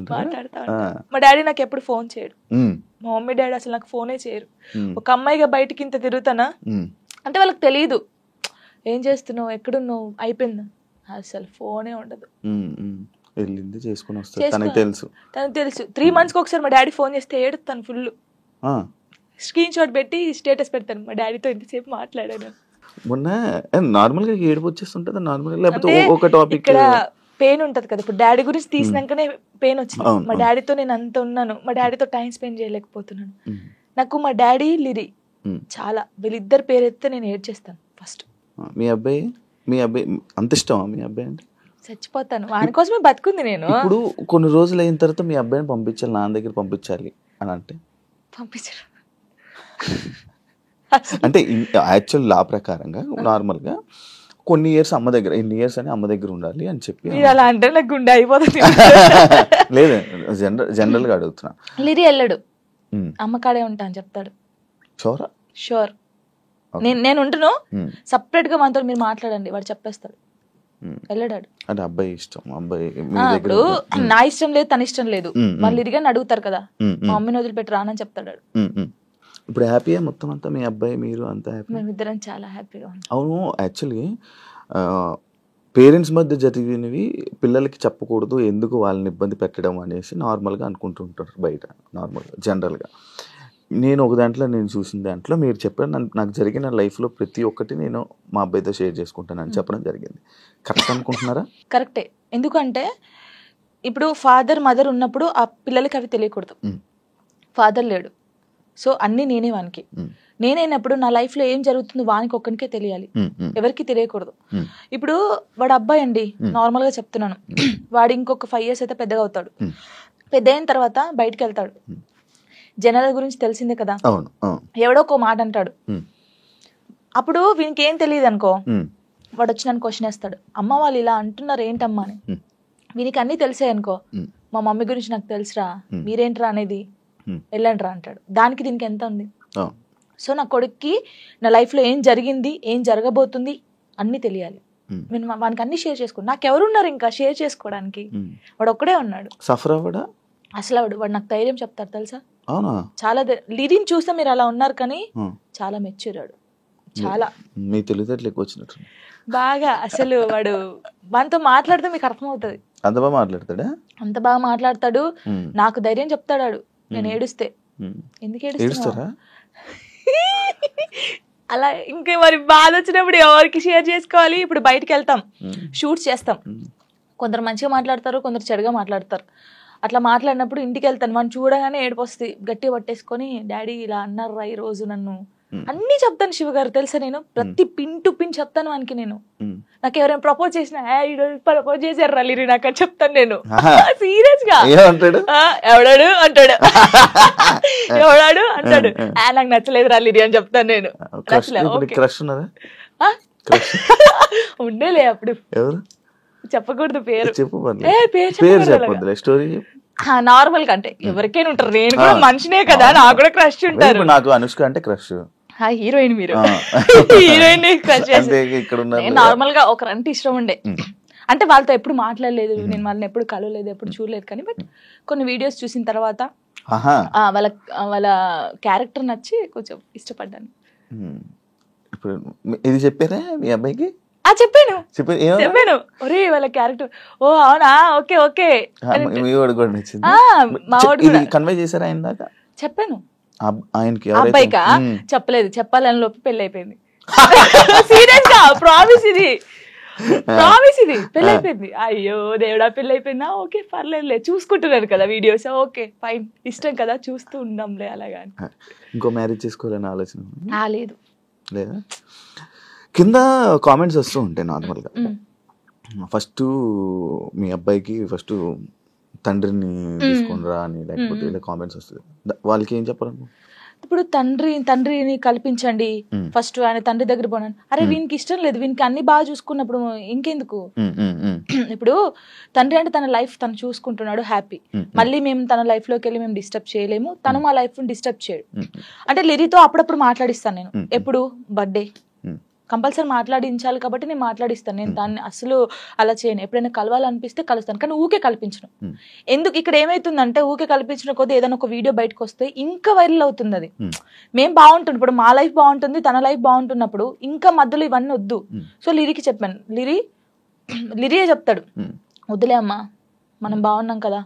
మా డాడీ నాకు ఎప్పుడు ఫోన్ చేయడు, మా మమ్మీ డాడీ అసలు నాకు ఫోనే చేయరు. ఒక అమ్మాయిగా బయటకి ఇంత తిరుగుతానా అంటే వాళ్ళకి తెలియదు, ఏం చేస్తున్నావు, ఎక్కడున్నావు, అయిపోయిందా, అసలు ఫోనే ఉండదు. వెళ్ళింది చేసుకుని వస్తాను, తనకు తెలుసు. 3 months ఒకసారి మా డాడీ ఫోన్ చేస్తే ఏడుతాను ఫుల్, స్క్రీన్ షాట్ పెట్టి స్టేటస్ పెడతాను, మా డాడీతో ఇంతసేపు మాట్లాడాను. మొన్న నార్మల్ గా ఏడుపు వచ్చేస్తుంటది నార్మల్ గా, లేకపోతే ఒక టాపిక్ ఇక్కడ పెయిన్ ఉంటది కదా. ఇప్పుడు డాడీ గురించి తీసినాకనే పెయిన్ వచ్చింది. మా డాడీతో నేను అంత ఉన్నాను, మా డాడీతో టైం స్పెండ్ చేయలేకపోతున్నాను. నాకు మా డాడీ లిరి చాలా, వీళ్ళిద్దరు పేరు ఎత్తే నేను ఏడ్చేస్తాను ఫస్ట్. మీ అబ్బాయి అంత ఇష్టమా మీ అబ్బాయి అంటే? చచ్చిపోతాను, వాని కోసమే బతుకుంది నేను. ఇప్పుడు కొన్ని రోజులు అయిన తర్వాత మీ అబ్బాయిని పంపించాలి, నాన్న దగ్గర పంపించాలి అని అంటే పంపించరు. అంటే యాక్చువల్ లా ప్రకారంగా నార్మల్ గా కొన్ని ఇయర్స్ అమ్మ దగ్గర, ఎన్ని ఇయర్స్ అని అమ్మ దగ్గర ఉండాలి అని చెప్పి. అలా అంటే నాకు గుండె అయిపోతుంది. లేదు, జనరల్ గా అడుగుతున్నా. లిరి వెళ్ళడు, అమ్మ కాడే ఉంటా అని చెప్తాడు. షూర్. నేను ఉంటును, సపరేట్ గా మనతో మీరు మాట్లాడండి, వాడు చెప్పేస్తాడు, వెళ్ళడాడు. అంటే అబ్బాయి ఇష్టం, అబ్బాయి ఇప్పుడు నా ఇష్టం లేదు, తన ఇష్టం లేదు, వాళ్ళు ఇరిగాని అడుగుతారు కదా, మా మమ్మీని వదిలిపెట్టి రానని చెప్తాడు. ఇప్పుడు హ్యాపీయా మొత్తం అంతా, మీ అబ్బాయి మీరు అంతా హ్యాపీ? మేమిద్దరం చాలా హ్యాపీగా ఉన్నాం. అవును, యాక్చువల్లీ పేరెంట్స్ మధ్య జరిగినవి పిల్లలకి చెప్పకూడదు, ఎందుకు వాళ్ళని ఇబ్బంది పెట్టడం అనేసి నార్మల్గా అనుకుంటుంటారు బయట, నార్మల్గా జనరల్గా. నేను ఒక దాంట్లో నేను చూసిన దాంట్లో మీరు చెప్పారు, నాకు జరిగిన లైఫ్లో ప్రతి ఒక్కటి నేను మా అబ్బాయితో షేర్ చేసుకుంటానని చెప్పడం జరిగింది. కరెక్ట్ అనుకుంటున్నారా? కరెక్టే. ఎందుకంటే ఇప్పుడు ఫాదర్ మదర్ ఉన్నప్పుడు ఆ పిల్లలకి అవి తెలియకూడదు. ఫాదర్ లేడు, సో అన్నీ నేనే వానికి. నేనైనప్పుడు నా లైఫ్లో ఏం జరుగుతుందో వానికి ఒక్కనికే తెలియాలి, ఎవరికి తెలియకూడదు. ఇప్పుడు వాడు అబ్బాయి అండి, నార్మల్గా చెప్తున్నాను, వాడు ఇంకొక 5 years అయితే పెద్దగా అవుతాడు. పెద్ద అయిన తర్వాత బయటకు వెళ్తాడు, జనాల గురించి తెలిసిందే కదా, ఎవడో ఒక మాట అంటాడు. అప్పుడు వీనికి ఏం తెలియదు అనుకో, వాడు వచ్చి నన్ను క్వశ్చన్ వేస్తాడు, అమ్మ వాళ్ళు ఇలా అంటున్నారు ఏంటమ్మా అని. వీనికి అన్నీ తెలిసాయి అనుకో, మా మమ్మీ గురించి నాకు తెలుసురా, మీరేంట్రా అనేది, వెళ్ళండి రా అంటాడు. దానికి దీనికి ఎంత ఉంది? సో నా కొడుక్కి నా లైఫ్లో ఏం జరిగింది, ఏం జరగబోతుంది అన్నీ తెలియాలి. నేను వానికి అన్ని షేర్ చేసుకో. నాకెవరున్నారు ఇంకా షేర్ చేసుకోవడానికి? వాడు ఒక్కడే ఉన్నాడు. సఫర్ అవ్వడా అసలు వాడు నాకు ధైర్యం చెప్తారు తెలుసా. అవునా? చాలా లిరిని చూస్తే మీరు అలా ఉన్నారు కానీ చాలా మెచ్యూరాడు. చాలా మీ తెలివితేటలు ఎక్కువ వచ్చినట్టు బాగా. అసలు వాడు వానితో మాట్లాడితే మీకు అర్థమవుతుంది. అంత బాగా మాట్లాడతాడా? అంత బాగా మాట్లాడతాడు. నాకు ధైర్యం చెప్తాడు నేను ఏడుస్తే. ఎందుకు ఏడుస్తారా అలా? ఇంకా మరి బాధ వచ్చినప్పుడు ఎవరికి షేర్ చేసుకోవాలి? ఇప్పుడు బయటకు వెళ్తాం, షూట్స్ చేస్తాం, కొందరు మంచిగా మాట్లాడతారు, కొందరు చెడుగా మాట్లాడతారు. అట్లా మాట్లాడినప్పుడు ఇంటికి వెళ్తాను, మనం చూడగానే ఏడుపు వస్తుంది, గట్టిగా పట్టేసుకొని డాడీ ఇలా అన్నారా ఈ రోజు నన్ను అన్ని చెప్తాను. శివ గారు తెలుసా, నేను ప్రతి పిన్ టు పిన్ చెప్తాను వానికి. నేను నాకు ఎవరైనా ప్రపోజ్ చేసినా ప్రపోజ్ చేశారు లిరి నాకు అని చెప్తాను నేను. సీరియస్ గా ఎవడాడు అంటాడు, ఎవడాడు అంటాడు, నాకు నచ్చలేదు లిరి అని చెప్తాను నేను. ఉండేలే అప్పుడు, చెప్పకూడదు పేరు. నార్మల్ గా అంటే ఎవరికైనా ఉంటారు, నేను కూడా మనిషినే కదా, నాకు కూడా క్రష్ ఉంటారు. నాకు అనుష్క అంటే క్రష్. హీరోయిన్ మీరు హీరోయిన్ క్రష్. నార్మల్ గా ఒకరంటే ఇష్టం ఉండే, అంటే వాళ్ళతో ఎప్పుడు మాట్లాడలేదు, నేను వాళ్ళని ఎప్పుడు కలవలేదు, ఎప్పుడు చూడలేదు. కానీ బట్ కొన్ని వీడియోస్ చూసిన తర్వాత వాళ్ళ క్యారెక్టర్ నచ్చి కొంచెం ఇష్టపడ్డాను. ఇప్పుడు ఇది చెప్పారా మీ అబ్బాయికి? చెప్పాను. ఒరే వాళ్ళ క్యారెక్టర్, ఓ అవునా, ఓకే ఓకే. కన్వే చేశారా ఆయన దాకా? చెప్పాను. ఆయనకి అబ్బాయికా చెప్పలేదు, చెప్పాలని లోపు పెళ్లి అయిపోయింది. సీరియస్ గా ప్రామిస్ ఇది పెళ్లి అయిపోయింది. అయ్యో దేవుడా పెళ్లి అయిపోయిందా, ఓకే పర్లేదులే, చూసుకుంటున్నారు కదా వీడియోస్, ఓకే ఫైన్, ఇష్టం కదా చూస్తూ ఉందాంలే అలాగా. ఇంకో మ్యారేజ్ చేసుకోవాలని ఆలోచన లేదు లేదా? కింద కామెంట్స్ వస్తూ ఉంటాయి నార్మల్గా. ఫస్ట్ మీ అబ్బాయికి ఫస్ట్ తండ్రిని తీసుకునిరా అని, లేకపోతే ఇలా కామెంట్స్ వస్తుంది, వాళ్ళకి ఏం చెప్పాలను? ఇప్పుడు తండ్రిని కల్పించండి ఫస్ట్, ఆయన తండ్రి దగ్గర పోనాను. అరే వీనికి ఇష్టం లేదు, వీనికి అన్ని బాగా చూసుకున్నప్పుడు ఇంకెందుకు? ఇప్పుడు తండ్రి అంటే తన లైఫ్ తను చూసుకుంటున్నాడు, హ్యాపీ. మళ్ళీ మేము తన లైఫ్ లోకి వెళ్ళి మేము డిస్టర్బ్ చేయలేము, తను మా లైఫ్ డిస్టర్బ్ చేయడు. అంటే లిరితో అప్పుడప్పుడు మాట్లాడిస్తాను నేను, ఎప్పుడు బర్త్డే కంపల్సరీ మాట్లాడించాలి కాబట్టి నేను మాట్లాడిస్తాను. నేను దాన్ని అసలు అలా చేయను. ఎప్పుడైనా కలవాలనిపిస్తే కలుస్తాను, కానీ ఊకే కల్పించను. ఎందుకు ఇక్కడ ఏమైతుందంటే ఊకే కల్పించిన కొద్ది ఏదైనా ఒక వీడియో బయటకు వస్తే ఇంకా వైరల్ అవుతుంది. అది మేము బాగుంటుంది, ఇప్పుడు మా లైఫ్ బాగుంటుంది, తన లైఫ్ బాగుంటున్నప్పుడు ఇంకా మధ్యలో ఇవన్నీ వద్దు. సో లిరికి చెప్పాను, లిరియే చెప్తాడు, వద్దులే అమ్మా మనం బాగున్నాం కదా,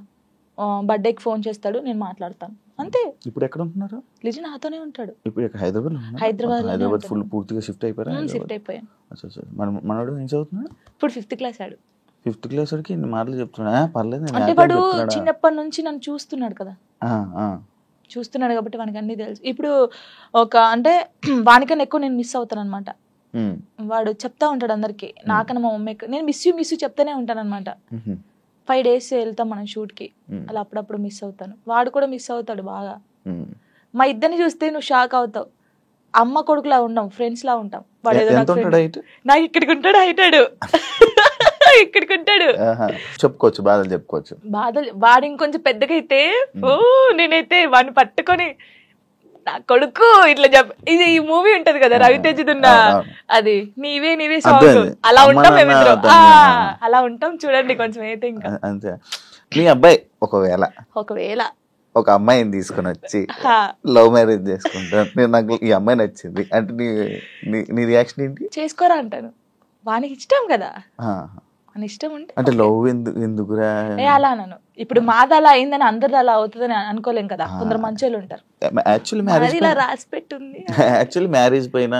బర్త్డేకి ఫోన్ చేస్తాడు, నేను మాట్లాడతాను అంతే. ఇప్పుడు ఎక్కడ ఉంటున్నారు? లిజి నాతోనే ఉంటాడు. ఇప్పుడు హైదరాబాద్ ఫుల్ పూర్తిగా షిఫ్ట్ అయిపోయారు? షిఫ్ట్ అయిపోయాను. మనోడు ఏం చదువుతున్నాడు ఇప్పుడు? 5th క్లాస్ ఆడు. 5th క్లాస్ వాడికి మాటలు చెప్తున్నా పర్లేదు అంటే వాడు చిన్నప్పటి నుంచి నన్ను చూస్తున్నాడు కదా, చూస్తున్నాడు కాబట్టి వానికి అన్ని తెలుసు. ఇప్పుడు ఒక అంటే వానికన్నా ఎక్కువ నేను మిస్ అవుతాను అనమాట. వాడు చెప్తా ఉంటాడు అందరికి, నాకన్నా మా మమ్మీకి నేను మిస్ యూ చెప్తానే ఉంటాను అనమాట. 5 days వెళ్తాం మనం షూట్ కి, అలా అప్పుడప్పుడు మిస్ అవుతాను, వాడు కూడా మిస్ అవుతాడు బాగా. మా ఇద్దరిని చూస్తే నువ్వు షాక్ అవుతావు, అమ్మ కొడుకులా ఉండం, ఫ్రెండ్స్ లా ఉంటాం. వాడు ఏదో నాకు ఇక్కడికి ఉంటాడు, హైటాడు ఇక్కడికి ఉంటాడు. చెప్పుకోవచ్చు బాధలు వాడు ఇంకొంచెం పెద్దగా అయితే నేనైతే వాడిని పట్టుకొని నా కొడుకు ఇట్లా ఇది ఈ మూవీ ఉంటది కదా రవితేజదున్న, అది నీవే సాంగ్, అలా ఉంటాం మేమిద్దరం, అలా ఉంటాం చూడండి కొంచెం అయితే. ఇంకా అంతే. మీ అబ్బాయి ఒకవేళ ఒక అమ్మాయిని తీసుకుని వచ్చి లవ్ మ్యారేజ్ చేసుకుంటాను, నాకు ఈ అమ్మాయి నచ్చింది అంటే నీ రియాక్షన్ ఏంటి? చేసుకోరా అంటాను. వానికి ఇష్టం కదా, అని ఇష్టం ఉంటే అంటే లవ్ ఎందుకురా అలా అన్నాను. ఇప్పుడు మాది అలా అయిందని అందరిది అలా అవుతుందని అనుకోలేం కదా, కొందరు మంచోళ్ళు ఉంటారు. యాక్చువల్లీ మ్యారేజ్ పైన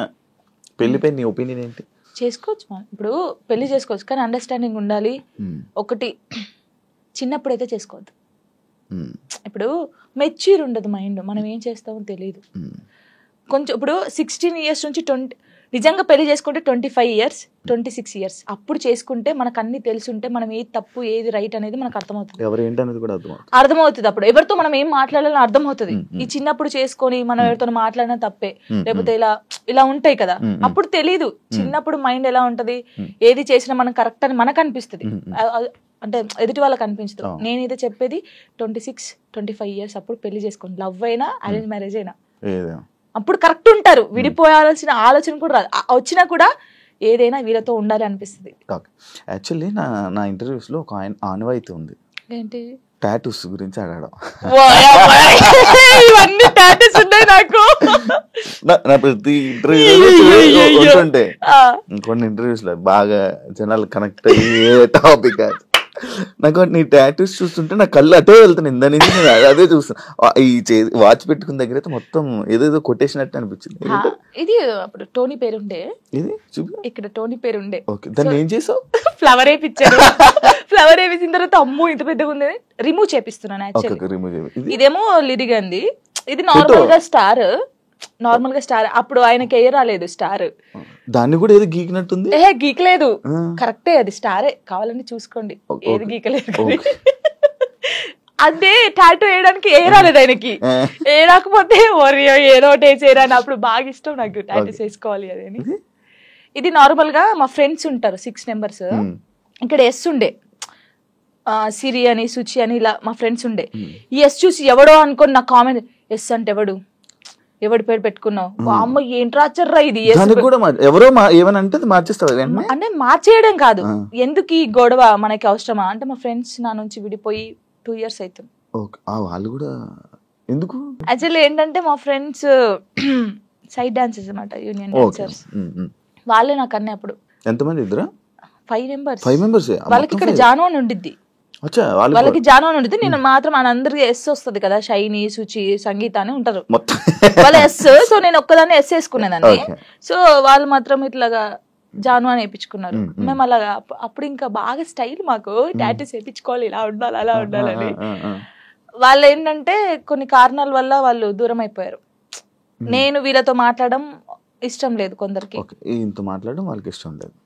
పెళ్లి పైన నీ ఒపీనియన్ ఏంటి? చేసుకోవచ్చు, ఇప్పుడు పెళ్లి చేసుకోవచ్చు, కానీ అండర్స్టాండింగ్ ఉండాలి. ఒకటి చిన్నప్పుడైతే చేసుకోవద్దు. ఇప్పుడు మెచ్యూర్ ఉండదు మైండ్, మనం ఏం చేస్తామో తెలియదు. కొంచెం ఇప్పుడు 16 years నుంచి 20 నిజంగా పెళ్లి చేసుకుంటే 25 years 26 years అప్పుడు చేసుకుంటే మనకు అన్ని తెలుసుంటే మనం ఏది తప్పు ఏది రైట్ అనేది మనకు అర్థమవుతుంది. అర్థమవుతుంది అప్పుడు ఎవరితో మనం ఏం మాట్లాడాలని అర్థమవుతుంది. ఈ చిన్నప్పుడు చేసుకొని మనం ఎవరితో మాట్లాడినా తప్పే, లేకపోతే ఇలా ఉంటాయి కదా, అప్పుడు తెలీదు. చిన్నప్పుడు మైండ్ ఎలా ఉంటది, ఏది చేసినా మనం కరెక్ట్ అని మనకు అనిపిస్తుంది, అంటే ఎదుటి వాళ్ళకి అనిపించదు. నేనైతే చెప్పేది 26-25 years అప్పుడు పెళ్లి చేసుకోండి, లవ్ అయినా అరేంజ్ మ్యారేజ్ అయినా అప్పుడు కరెక్ట్ ఉంటారు, విడిపోయాల్సిన ఆలోచన కూడా రాదు. వచ్చినా కూడా ఏదైనా వీళ్ళతో ఉండాలి అనిపిస్తుంది. యాక్చువల్లీ నా ఇంటర్వ్యూస్లో ఒక ఆనవాయితీ ఉంది, ఏంటి టాటూస్ గురించి అడగడం. ఇవన్నీ టాటూస్ ఉన్నాయి నాకు. నా ప్రతి ఇంటర్వ్యూ ఉంటే కొన్ని ఇంటర్వ్యూస్ లో బాగా జనాలు కనెక్ట్ అయ్యే టాపిక్ నాకు నీ టాటూస్ చూస్తుంటే నా కళ్ళు అటే వెళ్తున్నాయి. ఇందా నుంచి నేను అదే చూస్తాను. ఈ వాచ్ పెట్టుకున్న దగ్గర అయితే మొత్తం ఏదేదో కొట్టేసినట్టు అనిపించింది. ఇది అప్పుడు టోనీ పేరుండే, ఇది చూపి ఇక్కడ టోనీ పేరుండే. ఓకే, దాన్ని ఏం చేసావు? ఫ్లవర్ వేయించారు. ఫ్లవర్ వేసిన తర్వాత అమ్మో ఇంత పెద్దగా ఉంది, రిమూవ్ చేపిస్తున్నాను. యాక్చువల్లీ ఇదేమో లిరిగంది, ఇది నార్మల్ గా స్టార్. నార్మల్ గా స్టార్ అప్పుడు ఆయనకి ఏ రాలేదు స్టార్, దాన్ని కూడా ఏదో గీకినట్టుంది. గీకలేదు, కరెక్టే, అది స్టారే, కావాలని చూసుకోండి, ఏది గీకలేదు. అదే టాటూ వేయడానికి ఏ రాలేదు ఆయనకి, ఏ రాకపోతే ఏదో ఒకటి వేసేయరా అని. అప్పుడు బాగా ఇష్టం నాకు టాటూస్ వేసుకోవాలి అదని. ఇది నార్మల్ గా మా ఫ్రెండ్స్ ఉంటారు 6 members, ఇక్కడ ఎస్ ఉండే, సిరి అని సుచి అని ఇలా మా ఫ్రెండ్స్ ఉండే. ఈ ఎస్ చూసి ఎవడో అనుకోని నా కామెంట్, ఎస్ అంటే ఎవడి పేరు పెట్టుకున్నావు, అమ్మ ఏంటి రాచర్రా ఇది, ఎవరో ఏమనంటే మార్చేస్తావు అంటే మార్చేయడం కాదు, ఎందుకు ఈ గొడవ మనకి అవసరమా అంటే, మా ఫ్రెండ్స్ నా నుంచి విడిపోయి 2 years అవుతుంది. వాళ్ళు కూడా ఎందుకు యాక్చువల్లీ ఏంటంటే మా ఫ్రెండ్స్ సైడ్ డాన్సర్స్ అన్నమాట, యూనియన్ డాన్సర్స్. వాళ్ళే నాకు అన్నీ. అప్పుడు ఎంతమంది? ఇద్దరా? 5 members. వాళ్ళకి ఇక్కడ జాను అని ఉండిద్ది, వాళ్ళకి జాను అని ఉండిద్ది. నేను మాత్రం అందరికి ఎస్ వస్తుంది కదా, షైని, సుచి, సంగీత అని ఉంటారు వాళ్ళ ఎస్. సో నేను ఒక్కదాన్ని ఎస్ వేసుకునేదాన్ని. సో వాళ్ళు మాత్రం ఇట్లాగా జాను అని వేయించుకున్నారు. మేము అలాగా అప్పుడు ఇంకా బాగా స్టైల్, మాకు టాటూస్ వేయించుకోవాలి, ఇలా ఉండాలి అలా ఉండాలని. వాళ్ళు ఏంటంటే కొన్ని కారణాల వల్ల వాళ్ళు దూరం అయిపోయారు. నేను వీళ్ళతో మాట్లాడడం ఇష్టం లేదు, కొందరికి మాట్లాడడం వాళ్ళకి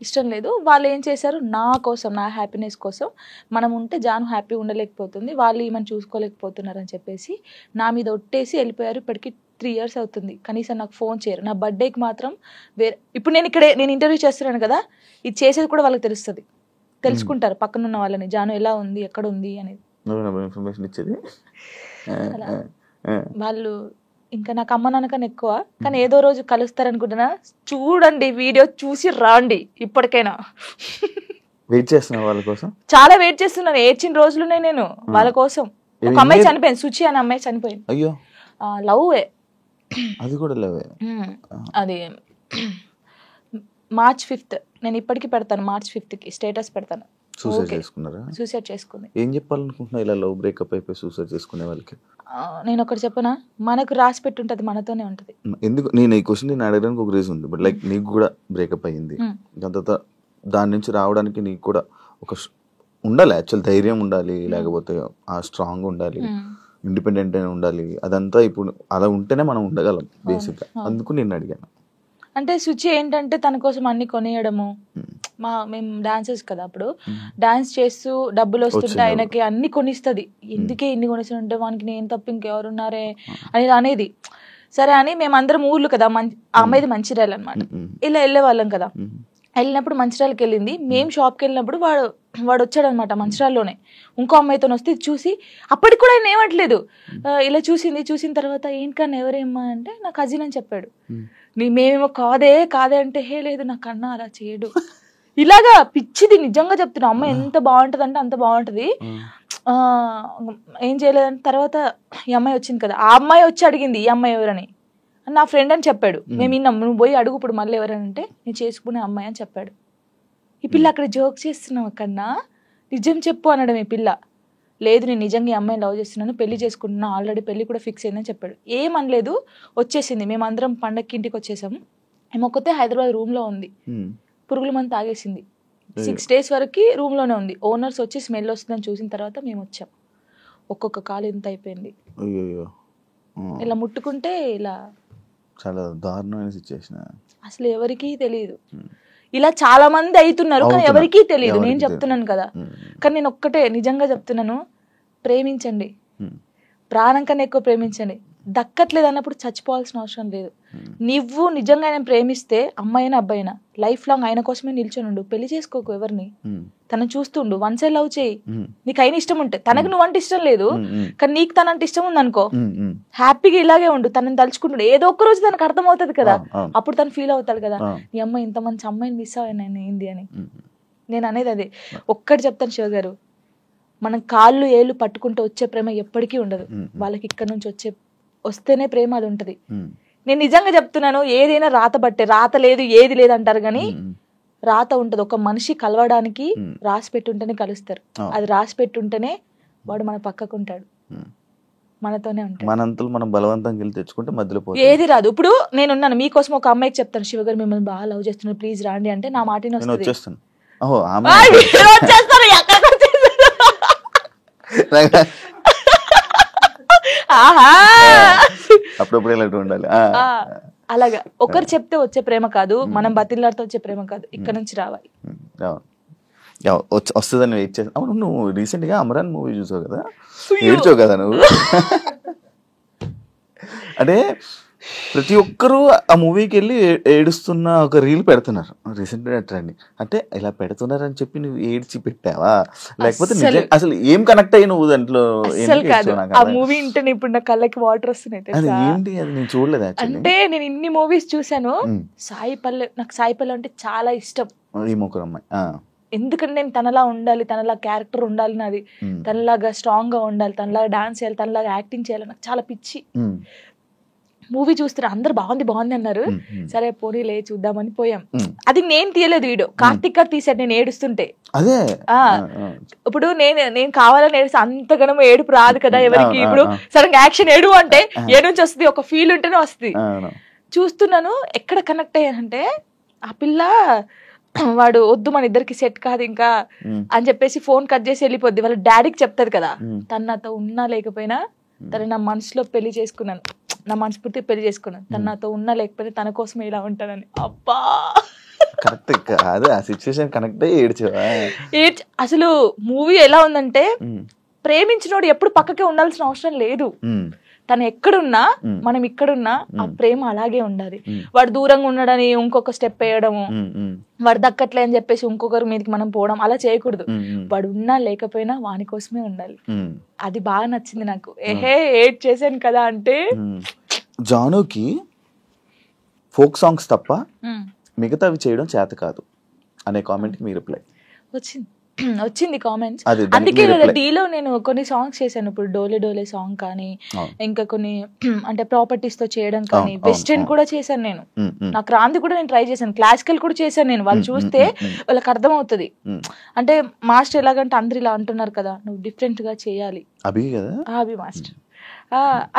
ఇష్టం లేదు. వాళ్ళు ఏం చేశారు, నా కోసం, నా హ్యాపీనెస్ కోసం, మనం ఉంటే జాను హ్యాపీ ఉండలేకపోతుంది, వాళ్ళు ఏమని చూసుకోలేకపోతున్నారు అని చెప్పేసి నా మీద ఒట్టేసి వెళ్ళిపోయారు. ఇప్పటికి 3 years అవుతుంది, కనీసం నాకు ఫోన్ చేయరు. నా బర్త్డేకి మాత్రం ఇప్పుడు నేను ఇంటర్వ్యూ చేస్తున్నాను కదా, ఇది చేసేది కూడా వాళ్ళకి తెలుస్తుంది, తెలుసుకుంటారు పక్కన ఉన్న వాళ్ళని, జాను ఎలా ఉంది, ఎక్కడ ఉంది అనేది వాళ్ళు. ఇంకా నాకు అమ్మ నాన్నకన్నా ఎక్కువ, కానీ ఏదో రోజు కలుస్తారనుకుంటున్నా. చూడండి, వీడియో చూసి రాండి. ఇప్పటికైనా వెయిట్ చేస్తున్నా వాళ్ళ కోసం, చాలా వెయిట్ చేస్తున్నాను. ఏడ్చిన రోజులునే నేను వాళ్ళ కోసం. ఒక అమ్మాయి చనిపోయింది, సుచి అనే అమ్మాయి చనిపోయింది. అయ్యో, లవ్. అది కూడా లవ్. అది March 5th. నేను ఇప్పటికి పెడతాను, March 5th స్టేటస్ పెడతాను. సూసైడ్ చేసుకుంది. ఏం చెప్పాలనుకుంటున్నా ఇలా లవ్ బ్రేకప్ అయిపోయి సూసైడ్ చేసుకునే వాళ్ళకి? నేను ఒకటి చెప్పనా, మనకు రాసి పెట్టి ఉంటది, మనతోనే ఉంటది. ఎందుకు నేను ఈ క్వశ్చన్ నేను అడగడానికి ఒక రీజన్ ఉంది. బట్ లైక్ నీకు కూడా బ్రేకప్ అయ్యింది, దాని తర్వాత దాని నుంచి రావడానికి నీకు కూడా ఒక ఉండాలి, యాక్చువల్ ధైర్యం ఉండాలి, లేకపోతే ఆ స్ట్రాంగ్ ఉండాలి, ఇండిపెండెంట్ అయినా ఉండాలి. అదంతా ఇప్పుడు అలా ఉంటేనే మనం ఉండగలం బేసిక్గా. అందుకు నేను అడిగాను. అంటే సుచి ఏంటంటే తన కోసం అన్ని కొనియడము, మేము డాన్సర్స్ కదా, అప్పుడు డాన్స్ చేస్తూ డబ్బులు వస్తుంటే ఆయనకి అన్ని కొనిస్తుంది. ఎందుకే ఇన్ని కొనిస్తుంటే వానికి నేను తప్ప ఇంకెవరున్నారే అనేది. సరే అని మేమందరం ఊర్లు కదా, ఆ అమ్మాయిది మంచిర్యాల అనమాట, ఇలా వెళ్ళే వాళ్ళం కదా. వెళ్ళినప్పుడు మంచిర్యాలకి వెళ్ళింది. మేము షాప్కి వెళ్ళినప్పుడు వాడు వచ్చాడు అనమాట, మంచిర్యాలలోనే ఇంకో అమ్మాయితో వస్తే చూసి, అప్పటికి కూడా ఆయన ఏమట్లేదు, ఇలా చూసిన తర్వాత ఏంటన్నా ఎవరేమ్మా అంటే నా కజిన్ అని చెప్పాడు. మేమేమో కాదే అంటే, హే లేదు నా కన్నా అలా చేయడు, ఇలాగా పిచ్చిది. నిజంగా చెప్తున్నా, అమ్మాయి ఎంత బాగుంటది అంటే అంత బాగుంటది. ఏం చేయలేదంటే తర్వాత ఈ అమ్మాయి వచ్చింది కదా, ఆ అమ్మాయి వచ్చి అడిగింది ఈ అమ్మాయి ఎవరని. నా ఫ్రెండ్ అని చెప్పాడు. మేము విన్నాం, నువ్వు పోయి అడుగు ఇప్పుడు మళ్ళీ ఎవరనంటే నేను చేసుకునే అమ్మాయి అని చెప్పాడు. ఈ పిల్ల అక్కడ జోక్ చేస్తున్నావు కన్నా, నిజం చెప్పు అనడం. ఈ పిల్ల లేదు నేను నిజంగా ఈ అమ్మాయిని లవ్ చేస్తున్నాను, పెళ్లి చేసుకుంటున్నా, ఆల్రెడీ పెళ్లి కూడా ఫిక్స్ అయిందని చెప్పాడు. ఏమనలేదు, వచ్చేసింది. మేమందరం పండగకి ఇంటికి వచ్చేసాము. ఏమొక్కతే హైదరాబాద్ రూమ్లో ఉంది, పురుగుల మందు తాగేసింది. 6 days వరకు రూమ్లోనే ఉంది. ఓనర్స్ వచ్చి స్మెల్ వస్తుందని చూసిన తర్వాత మేము వచ్చాం. ఒక్కొక్క కాలు ఇంత అయిపోయింది. ఇలా ముట్టుకుంటే ఇలా చాలా దారుణమైన సిచ్యువేషన్. అసలు ఎవరికీ తెలియదు. ఇలా చాలా మంది అవుతున్నారు కానీ ఎవరికీ తెలియదు. నేను చెప్తున్నాను కదా, కానీ నేను ఒక్కటే నిజంగా చెప్తున్నాను, ప్రేమించండి, ప్రాణం కన్నా ఎక్కువ ప్రేమించండి. దక్కట్లేదు అన్నప్పుడు చచ్చిపోవాల్సిన అవసరం లేదు. నువ్వు నిజంగా ఆయన ప్రేమిస్తే అమ్మాయినా అబ్బాయినా లైఫ్ లాంగ్ ఆయన కోసమే నిల్చొని ఉండు. పెళ్లి చేసుకోకు ఎవరిని, తనని చూస్తుండు, వన్ సైడ్ లవ్ చేయి. నీకు అయిన ఇష్టం ఉంటే, తనకు నువ్వంటే ఇష్టం లేదు కానీ నీకు తనంటే ఇష్టం ఉంది అనుకో, హ్యాపీగా ఇలాగే ఉండు. తనని తలుచుకుంటుండు, ఏదో ఒక్క రోజు తనకు అర్థం అవుతుంది కదా, అప్పుడు తను ఫీల్ అవుతాడు కదా, నీ అమ్మాయి ఇంత మంచి అమ్మాయిని మిస్ అయ్యాను ఏంది అని. నేను అనేది అదే ఒక్కటి చెప్తాను శివ గారు, మనం కాళ్ళు ఏళ్ళు పట్టుకుంటూ వచ్చే ప్రేమ ఎప్పటికీ ఉండదు. వాళ్ళకి ఇక్కడ నుంచి వస్తేనే ప్రేమ అది ఉంటది. నేను నిజంగా చెప్తున్నాను, ఏదైనా రాత బట్టే, రాత లేదు ఏది లేదు అంటారు కానీ రాత ఉంటది. ఒక మనిషి కలవడానికి రాసి పెట్టుంటేనే కలుస్తారు. అది రాసి పెట్టుంటేనే వాడు మన పక్కకుంటాడు, మనతోనే ఉంటాడు. మనంతలు మనం బలవంతంగా వెళ్ళి తెచ్చుకుంటే మధ్యలో ఏది రాదు. ఇప్పుడు నేనున్నాను మీకోసం, ఒక అమ్మాయికి చెప్తాను, శివ గారు మిమ్మల్ని బాగా లవ్ చేస్తున్నారు ప్లీజ్ రాండి అంటే నా మాటనే వస్తుంది. అప్పుడప్పుడు ఇలాంటి ఉండాలి. అలాగా ఒకరు చెప్తే వచ్చే ప్రేమ కాదు, మనం బతిలాడితే వచ్చే ప్రేమ కాదు, ఇక్కడ నుంచి రావాలి. వస్తుందని వెయిట్ చేస్తా. అవును, నువ్వు రీసెంట్ గా అమరాన్ మూవీ చూసావు కదా, ఏడ్చావు కదా నువ్వు. అంటే ప్రతి ఒక్కరూ ఆ మూవీకి వెళ్ళి ఏడుస్తున్న ఒక రీల్ పెడుతున్నారు రీసెంట్ గా ట్రెండ్. అంటే ఇలా పెడుతున్నారని చెప్పి నువ్వు ఏడ్చి పెట్టావా, లేకపోతే అసలు ఏం కనెక్ట్ అయ్యి నువ్వు దాంట్లో? ఆ మూవీ ఇంటే ఇప్పుడు నా కళ్ళకి వాటర్ వస్తున్నాయి. ఏంటి అది నేను చూడలేదు. అంటే నేను ఇన్ని మూవీస్ చూసాను, సాయి పల్లె, నాకు సాయి పల్లె అంటే చాలా ఇష్టం. ఈ ముగ్గురు అమ్మాయి, ఎందుకంటే నేను తనలా ఉండాలి, తనలా క్యారెక్టర్ ఉండాలి నాది, తనలాగా స్ట్రాంగ్ గా ఉండాలి, తనలాగా డాన్స్ చేయాలి, తనలాగా యాక్టింగ్ చేయాలి, నాకు చాలా పిచ్చి. మూవీ చూస్తారు, అందరు బాగుంది బాగుంది అన్నారు, సరే పోనీ లే చూద్దామని పోయాం. అది నేను తీయలేదు, వీడియో కార్తిక్ గారు తీసాడు నేను ఏడుస్తుంటే. అదే ఇప్పుడు నేను కావాలని ఏడుస్తా, అంతగానో ఏడుపు రాదు కదా ఎవరికి. ఇప్పుడు సడన్ యాక్షన్ ఏడు అంటే ఏ నుంచి వస్తుంది, ఒక ఫీల్ ఉంటేనే వస్తుంది. చూస్తున్నాను, ఎక్కడ కనెక్ట్ అయ్యానంటే ఆ పిల్ల వాడు వద్దు మన ఇద్దరికి సెట్ కాదు ఇంకా అని చెప్పేసి ఫోన్ కట్ చేసి వెళ్ళిపోద్ది. వాళ్ళ డాడీకి చెప్తాది కదా, తను నాతో ఉన్నా లేకపోయినా తను నా మనసులో పెళ్లి చేసుకున్నాను, నా మనస్ఫూర్తి పెళ్లి చేసుకున్నాను, తను నాతో ఉన్నా లేకపోతే తన కోసమే ఇలా ఉంటానని. అబ్బా కరెక్ట్ కాదు, ఆ సిచ్యువేషన్ కనెక్ట్ అయ్యి ఏడ్చావా? అసలు మూవీ ఎలా ఉందంటే, ప్రేమించినోడు ఎప్పుడు పక్కకే ఉండాల్సిన అవసరం లేదు. తను ఎక్కడున్నా మనం ఇక్కడున్నా ఆ ప్రేమ అలాగే ఉండాలి. వాడు దూరంగా ఉండడని ఇంకొక స్టెప్ వేయడము, వాడు దక్కట్లే అని చెప్పేసి ఇంకొకరి మీదకి మనం పోవడం అలా చేయకూడదు. వాడు ఉన్నా లేకపోయినా వాని కోసమే ఉండాలి. అది బాగా నచ్చింది నాకు. ఏడ్ చేశాను కదా అంటే, జానుకి ఫోక్ సాంగ్స్ తప్ప మిగతావి చేయడం చేత కాదు అనే కామెంట్ మీ రిప్లై వచ్చింది కామెంట్స్. అందుకే డీలో నేను కొన్ని సాంగ్స్ చేశాను. ఇప్పుడు డోలే డోలే సాంగ్ కానీ, ఇంకా కొన్ని అంటే ప్రాపర్టీస్ తో చేయడం కానీ, వెస్టర్న్ కూడా చేశాను నేను. నాకు రాంది కూడా నేను ట్రై చేశాను, క్లాసికల్ కూడా చేశాను నేను. వాళ్ళు చూస్తే వాళ్ళకి అర్థం అవుతుంది. అంటే మాస్టర్ ఎలాగంటే అందరు ఇలా అంటున్నారు కదా, నువ్వు డిఫరెంట్ గా చేయాలి. అభి మాస్టర్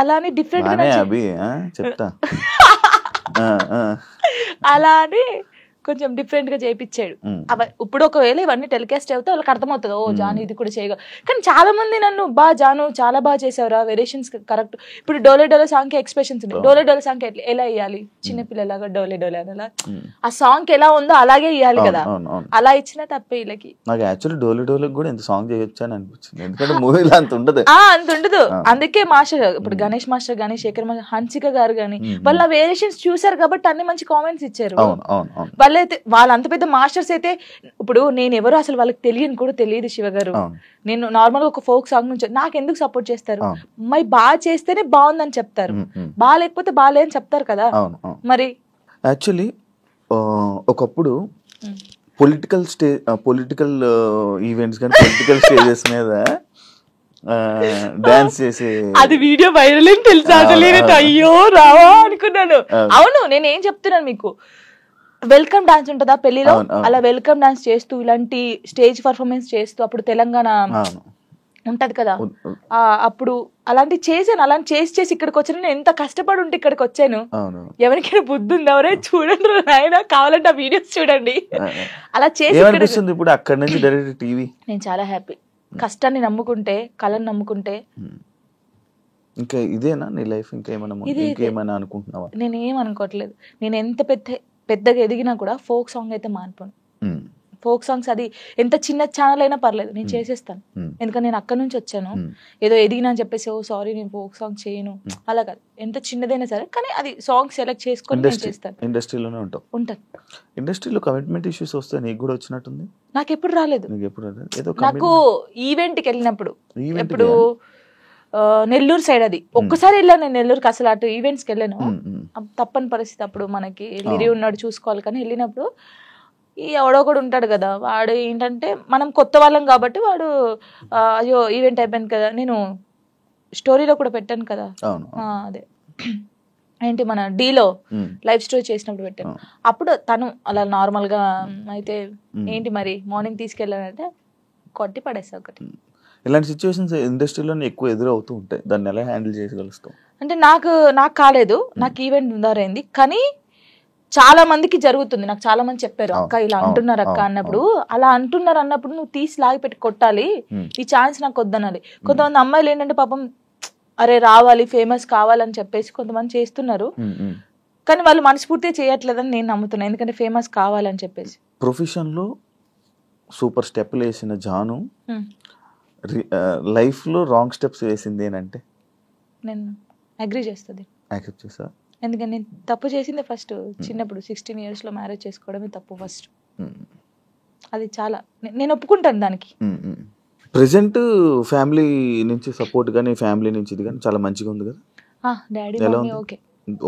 అలానే డిఫరెంట్ గా అలా అని కొంచెం డిఫరెంట్ గా చేయించాడు. ఇప్పుడు ఒకవేళ ఇవన్నీ టెలికాస్ట్ అవుతే వాళ్ళకి అర్థమవుతుంది, ఓ జాను ఇది కూడా చేయగలరు. కానీ చాలా మంది నన్ను జాను చాలా బాగా చేసావురా, వేరియేషన్స్ కరెక్ట్. ఇప్పుడు డోలే డోలే సాంగ్ కి ఎక్స్ప్రెషన్స్ ఉన్నాయి, డోలే డోలే సాంగ్ ఎలా ఇవ్వాలి, చిన్నపిల్లలాగా డోలే డోలే అనేలా ఆ సాంగ్ ఎలా ఉందో అలాగే ఇవ్వాలి కదా, అలా ఇచ్చినా తప్పే వీళ్ళకి. నాకు యాక్చువల్లీ డోలే డోలే కూడా ఎంత సాంగ్ చేయొచ్చు అని అనిపించింది, ఎందుకంటే మూవీలో అంత ఉండదు. అందుకే మాస్టర్ ఇప్పుడు గణేష్ మాస్టర్ గానీ, శేఖర్ మాస్టర్, హన్సిక గారు గానీ వాళ్ళ వేరియేషన్స్ చూసారు కాబట్టి అన్ని మంచి కామెంట్స్ ఇచ్చారు. వాళ్ళ అంత పెద్ద మాస్టర్స్ అయితే, ఇప్పుడు నేను ఎవరు అసలు వాళ్ళకి తెలియని కూడా తెలియదు శివ గారు. నేను నార్మల్ గా ఒక ఫోక్ సాంగ్ నుంచి నాకు ఎందుకు సపోర్ట్ చేస్తారు, మరి బాగా చేస్తేనే బాగుందని చెప్తారు, బాగా లేకపోతే బాగాలేదని చెప్తారు కదా. మరి యాక్చువల్లీ ఒకప్పుడు పొలిటికల్ ఈవెంట్స్ కానీ పొలిటికల్ స్టేజెస్ మీద డాన్స్ చేసే అది వీడియో వైరల్ అని తెలుసా, అయ్యో రావా అనుకున్నాను. అవును, నేనేం చెప్తున్నాను మీకు, వెల్కమ్ డాన్స్ ఉంటుందా పెళ్లిలో, అలా వెల్కమ్ డాన్స్ చేస్తూ ఇలాంటి స్టేజ్ పర్ఫార్మెన్స్ చేస్తూ, అప్పుడు తెలంగాణ ఉంటది కదా, అప్పుడు అలాంటి చేశాను. అలాంటి చేసి ఇక్కడికి వచ్చాను. నేను ఎంత కష్టపడి ఉంటే ఇక్కడికి వచ్చాను. ఎవరికైనా బుద్ధి ఉంది, ఎవరే చూడండి నాయన, కావాలంటే ఆ వీడియోస్ చూడండి. అలా చేసి ఇప్పుడు అక్కడ నుంచి డైరెక్ట్ టీవీ. నేను చాలా హ్యాపీ. కష్టాన్ని నమ్ముకుంటే, కళను నమ్ముకుంటే. ఇంకా ఇదేనా నీ లైఫ్? ఇంకేమైనా అనుకుంటున్నావా? నేనేం అనుకోవట్లేదు. నేను ఎంత పెద్దగా ఎదిగినా కూడా ఫోక్ సాంగ్ అయితే మానిపోను. ఫోక్ సాంగ్స్ అది ఎంత చిన్న ఛానల్ అయినా పర్లేదు నేను చేసేస్తాను. ఎందుకంటే నేను అక్కడ నుంచి వచ్చాను, ఏదో ఎదిగినా అని చెప్పేసి ఓ సారీ నేను ఫోక్ సాంగ్ చేయను అలా కాదు, ఎంత చిన్నదైనా సరే కానీ అది సాంగ్ సెలెక్ట్ చేసుకొని నేను చేస్తాను. ఇండస్ట్రీలోనే ఉంటాను. ఇండస్ట్రీలో కమిట్మెంట్ ఇష్యూస్ వస్తే నీకు కూడా వచ్చినట్టుంది? నాకు ఎప్పుడు రాలేదు. నాకు ఈవెంట్కి వెళ్ళినప్పుడు ఎప్పుడు నెల్లూరు సైడ్ అది ఒక్కసారి వెళ్ళాను నేను నెల్లూరుకి, అసలు అటు ఈవెంట్స్కి వెళ్ళాను, తప్పని పరిస్థితి అప్పుడు మనకి లిరి ఉన్నాడు చూసుకోవాలి. కానీ వెళ్ళినప్పుడు ఈ ఎవడో కూడా ఉంటాడు కదా, వాడు ఏంటంటే మనం కొత్త వాళ్ళం కాబట్టి వాడు అయ్యో ఈవెంట్ అయిపోయింది కదా, నేను స్టోరీలో కూడా పెట్టాను కదా అదే ఏంటి మన డీలో లైవ్ స్టోరీ చేసినప్పుడు పెట్టాను. అప్పుడు తను అలా నార్మల్ గా అయితే ఏంటి మరి మార్నింగ్ తీసుకెళ్ళానంటే కొట్టి పడేసా ఒకటి. ఇలాంటి సిచ్యువేషన్స్ ఇండస్ట్రీలో ఎక్కువ ఎదురవుతూ ఉంటాయి, దాన్ని ఎలా హ్యాండిల్ చేయగలుగుతాం? అంటే నాకు కాలేదు, నాకు ఈవెంట్ దారైంది, కానీ చాలా మందికి జరుగుతుంది. నాకు చాలా మంది చెప్పారు అక్క ఇలా అంటున్నారు అక్క అన్నప్పుడు, అలా అంటున్నారు అన్నప్పుడు నువ్వు తీసి లాగి పెట్టి కొట్టాలి, ఈ ఛాన్స్ నాకు వద్దనాలి. కొంతమంది అమ్మాయిలు ఏంటంటే పాపం అరే రావాలి ఫేమస్ కావాలని చెప్పేసి కొంతమంది చేస్తున్నారు, కానీ వాళ్ళు మనస్ఫూర్తిగా చేయట్లేదని నేను నమ్ముతున్నాను, ఎందుకంటే ఫేమస్ కావాలని చెప్పేసి. ప్రొఫెషన్ లో సూపర్ స్టెప్లు వేసిన జాను లైఫ్ లో రాంగ్ స్టెప్స్ వేసింది ఏంటంటే నేను అగ్రీ చేస్తుంది. యాక్సెప్ట్ చేసా, ఎందుకంటే నేను తప్పు చేసింది ఫస్ట్ చిన్నప్పుడు 16 years లో మ్యారేజ్ చేసుకోవడమే తప్పు ఫస్ట్. అది చాలా నేను ఒప్పుకుంటాను దానికి. ప్రెసెంట్ ఫ్యామిలీ నుంచి సపోర్ట్ కానీ ఫ్యామిలీ నుంచి ఇది కానీ చాలా మంచిగా ఉంది కదా? డాడీ మమ్మీ ఓకే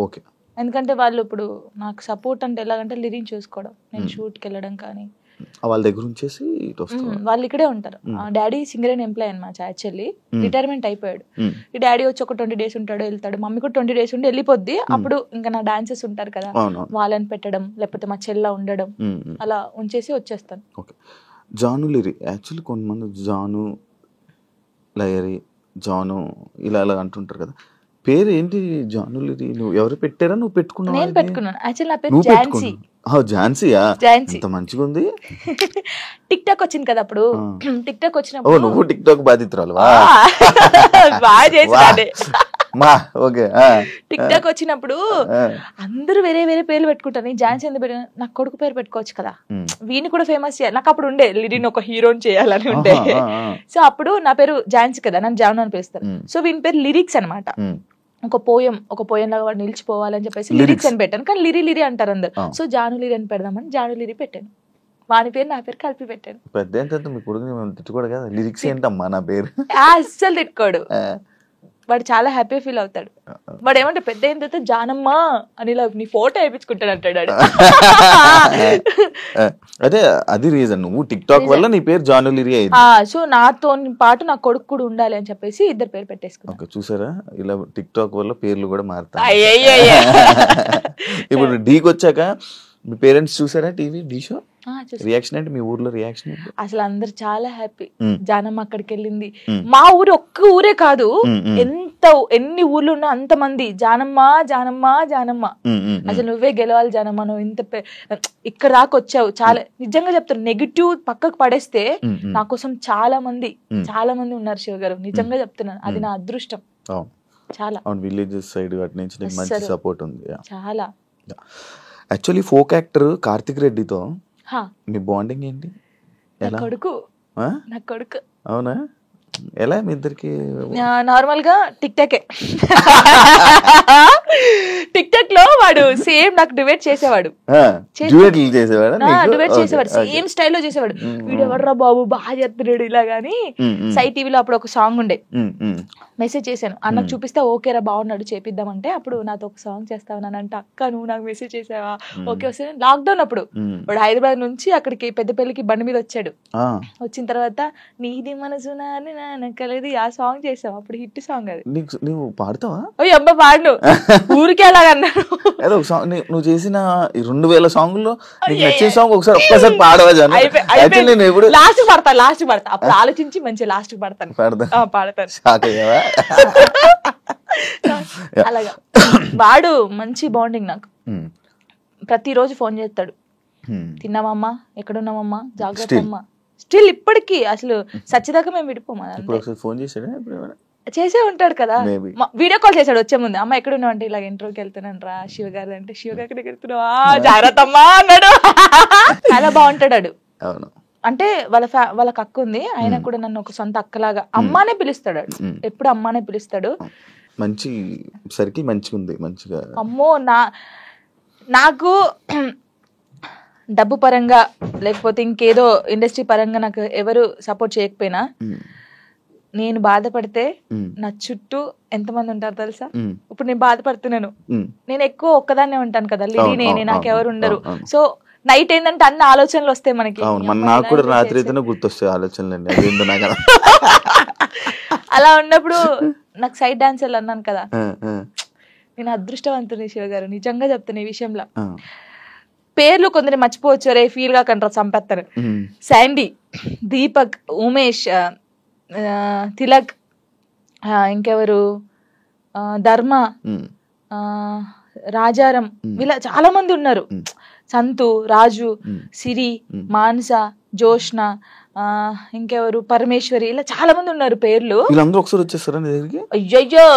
ఓకే, ఎందుకంటే వాళ్ళు ఇప్పుడు నాకు సపోర్ట్ అంటే ఎలాగంటే లిరిక్ చూసుకోవడం, నేను షూట్కి వెళ్ళడం కానీ వాళ్ళ దగ్గర ఉంచేసి వాళ్ళు ఇక్కడే ఉంటారు. డాడీ సింగర్ అండ్ ఎంప్లాయ్ అనమాట, యాక్చువల్లీ రిటైర్మెంట్ అయిపోయాడు. ఈ డాడీ వచ్చి ఒక 20 days ఉంటాడు వెళ్తాడు, మమ్మీ కూడా 20 days ఉండి వెళ్ళిపోద్ది. అప్పుడు ఇంకా నా డాన్సెస్ ఉంటారు కదా వాళ్ళని పెట్టడం, లేకపోతే మా చెల్ల ఉండడం, అలా ఉంచేసి వచ్చేస్తాను. జాను లిరి యాక్చువల్లీ కొంతమంది జాను లయరి జాను ఇలా అలా అంటుంటారు కదా, పేరు ఏంటి జాను లిరి? నువ్వు ఎవరు పెట్టారా, నువ్వు పెట్టుకున్నావు? నేను పెట్టుకున్నాను. యాక్చువల్లీ నా పేరు ఝాన్సీ. ఝాన్సీయా? అంత మంచిగా ఉంది. టిక్ టాక్ వచ్చింది కదా అప్పుడు, టిక్ టాక్ వచ్చినప్పుడు నువ్వు టిక్ టాక్ బాధితురాలు బాగా చేసి ఓకే. టిక్ టాక్ వచ్చినప్పుడు అందరూ వేరే వేరే పేర్లు పెట్టుకుంటారు, ఝాన్సీ ఎందుకు పెట్టిన, నాకు కొడుకు పేరు పెట్టుకోవచ్చు కదా, వీని కూడా ఫేమస్ చేయాలి. నాకు అప్పుడు ఉండే లిరిన్ ఒక హీరోని చేయాలని ఉండే, సో అప్పుడు నా పేరు ఝాన్సీ కదా, నన్ను జాను అని పిలుస్తారు. సో వీని పేరు లిరిక్స్ అనమాట, ఒక పోయం లాగా వాడు నిలిచిపోవాలని చెప్పేసి లిరిక్స్ అని పెట్టాను, కానీ లిరి అంటారు అందరు. సో జాను లిరి అని పెడదామని జాను లిరి పెట్టాను, వాని పేరు నా పేరు కలిపి పెట్టాను. పెద్ద మీ కొడుకు తిట్టుకోడు కదా, లిరిక్స్ ఏంటమ్మా నా పేరు అస్సలు తిట్టుకోడు, వాడు చాలా హ్యాపీ ఫీల్ అవుతాడు. వాడు ఏమంటే పెద్ద అయిన తర్వాత జానమ్మ అని నీ ఫోటో వేయించుకుంటాడు అంటాడు. అదే అది రీజన్, నువ్వు టిక్ టాక్ వల్ల నీ పేరు జాను లిరి అయింది. సో నాతో పాటు నా కొడుకు కూడా ఉండాలి అని చెప్పేసి ఇద్దరు పేరు పెట్టేసుకున్నాను. చూసారా, ఇలా టిక్ టాక్ వల్ల పేర్లు కూడా మారుతాయి. ఇప్పుడు డీకి వచ్చాక మీ పేరెంట్స్ చూసారా టీవీ డీ షో? రియాక్షన్ ఏంటి మీ ఊర్లో రియాక్షన్? అసలు అందరు చాలా హ్యాపీ, జానమ్మ అక్కడికి వెళ్ళింది. మా ఊరు ఒక్క ఊరే కాదు, ఎన్ని ఊర్లు ఉన్నా అంత మంది జానమ్మ జానమ్మ జానమ్మ, అసలు నువ్వే గెలవాలి జానమ్మ, నువ్వు ఇంత ఇక్కడ దాకా వచ్చావు. చాలా నిజంగా చెప్తాను, నెగిటివ్ పక్కకు పడేస్తే నా కోసం చాలా మంది ఉన్నారు శివ గారు, నిజంగా చెప్తున్నాను, అది నా అదృష్టం. చాలా విలేజెస్ సైడ్ అటు నుంచి మంచి సపోర్ట్ ఉంది చాలా. యాక్చువల్లీ ఫోక్ యాక్టర్ కార్తిక్ రెడ్డితో మీ బాండింగ్ ఏంటి? కొడుకు నా కొడుకు. అవునా, ఎలా మీ ఇద్దరికి? నార్మల్ గా టిక్ టాక్ లో వాడు సేమ్ నాకు డిబేట్ చేసేవాడు, సేమ్ స్టైల్లో చేసేవాడు. వీడు ఎవర్రా బాబు బాగా చెప్తున్నాడు ఇలా గానీ. సై టీవీలో అప్పుడు ఒక సాంగ్ ఉండే, మెసేజ్ చేశాను అన్నకు చూపిస్తే ఓకేరా బాగున్నాడు చేపిద్దామంటే, అప్పుడు నాతో ఒక సాంగ్ చేస్తావనంటే అక్క నువ్వు నాకు మెసేజ్ చేసావా, ఓకే వస్తే. లాక్డౌన్ అప్పుడు వాడు హైదరాబాద్ నుంచి అక్కడికి పెద్దపల్లికి బండి మీద వచ్చాడు, వచ్చిన తర్వాత నీది మనసు నాది ఆ సాంగ్ చేసావు, అప్పుడు హిట్ సాంగ్ అది. నువ్వు పాడతావా? ఓ అబ్బా పాడు, ఊరికే అలాగన్నాడు. నువ్వు చేసిన 2000 సాంగుల్లో నచ్చిన సాంగ్ ఒక్కసారి పాడవా? లాస్ట్ పడతా అప్పుడు ఆలోచించి మంచి లాస్ట్ పడతాను. అలాగా వాడు మంచి బాండింగ్ నాకు. ప్రతిరోజు ఫోన్ చేస్తాడు, తిన్నావమ్మా, ఎక్కడున్నావమ్మా, జాగ్రత్త అమ్మా. స్టిల్ ఇప్పటికీ అసలు సచ్చిదాకా మేము విడిపోమా. చేసే ఉంటాడు కదా, వీడియో కాల్ చేశాడు వచ్చే ముందు, అమ్మ ఎక్కడ ఉన్నావు అంటే ఇలాగ ఇంటర్వ్యూకి వెళ్తున్నాను రా శివ గారు అంటే, శివ గారి దగ్గరికి వెళ్తున్నావా, జాగ్రత్త అమ్మా అన్నాడు. చాలా బాగుంటాడు. అవును. అంటే వాళ్ళకి అక్క ఉంది, ఆయన కూడా నన్ను ఒక సొంత అక్కలాగా అమ్మానే పిలుస్తాడు, ఎప్పుడు అమ్మానే పిలుస్తాడు. మంచి సర్కిల్ మంచిగా ఉంది, మంచిగా. అమ్మో నాకు డబ్బు పరంగా లేకపోతే ఇంకేదో ఇండస్ట్రీ పరంగా నాకు ఎవరు సపోర్ట్ చేయకపోయినా, నేను బాధపడితే నా చుట్టూ ఎంతమంది ఉంటారు తెలుసా? ఇప్పుడు నేను బాధపడుతున్నాను, నేను ఎక్కువ ఒక్కదాన్నే ఉంటాను కదా, లిడి నేనే, నాకెవరు ఉండరు. సో నైట్ ఏంటంటే అన్ని ఆలోచనలు వస్తాయి మనకి. నాకు కూడా రాత్రి అయితేనే గుర్తొస్తాయి ఆలోచనలు. అలా ఉన్నప్పుడు నాకు సైడ్ డాన్సర్లు అన్నాను కదా, నేను అదృష్టవంతుని శివ గారు, నిజంగా చెప్తాను ఈ విషయంలో. పేర్లు కొందరు మర్చిపోవచ్చు, రే ఫీల్ గా కంటారు, చంపేస్తారు. శాండీ, దీపక్, ఉమేష్, తిలక్, ఇంకెవరు, ధర్మ, రాజారం, వీళ్ళ చాలా మంది ఉన్నారు. సంతు, రాజు, సిరి, మానస, జోష్న, ఇంకెవరు, పరమేశ్వరి, ఇలా చాలా మంది ఉన్నారు పేర్లు. వీళ్ళందరూ ఒకసారి వచ్చేస్తారా నీ దగ్గరికి? అయ్యయ్యో,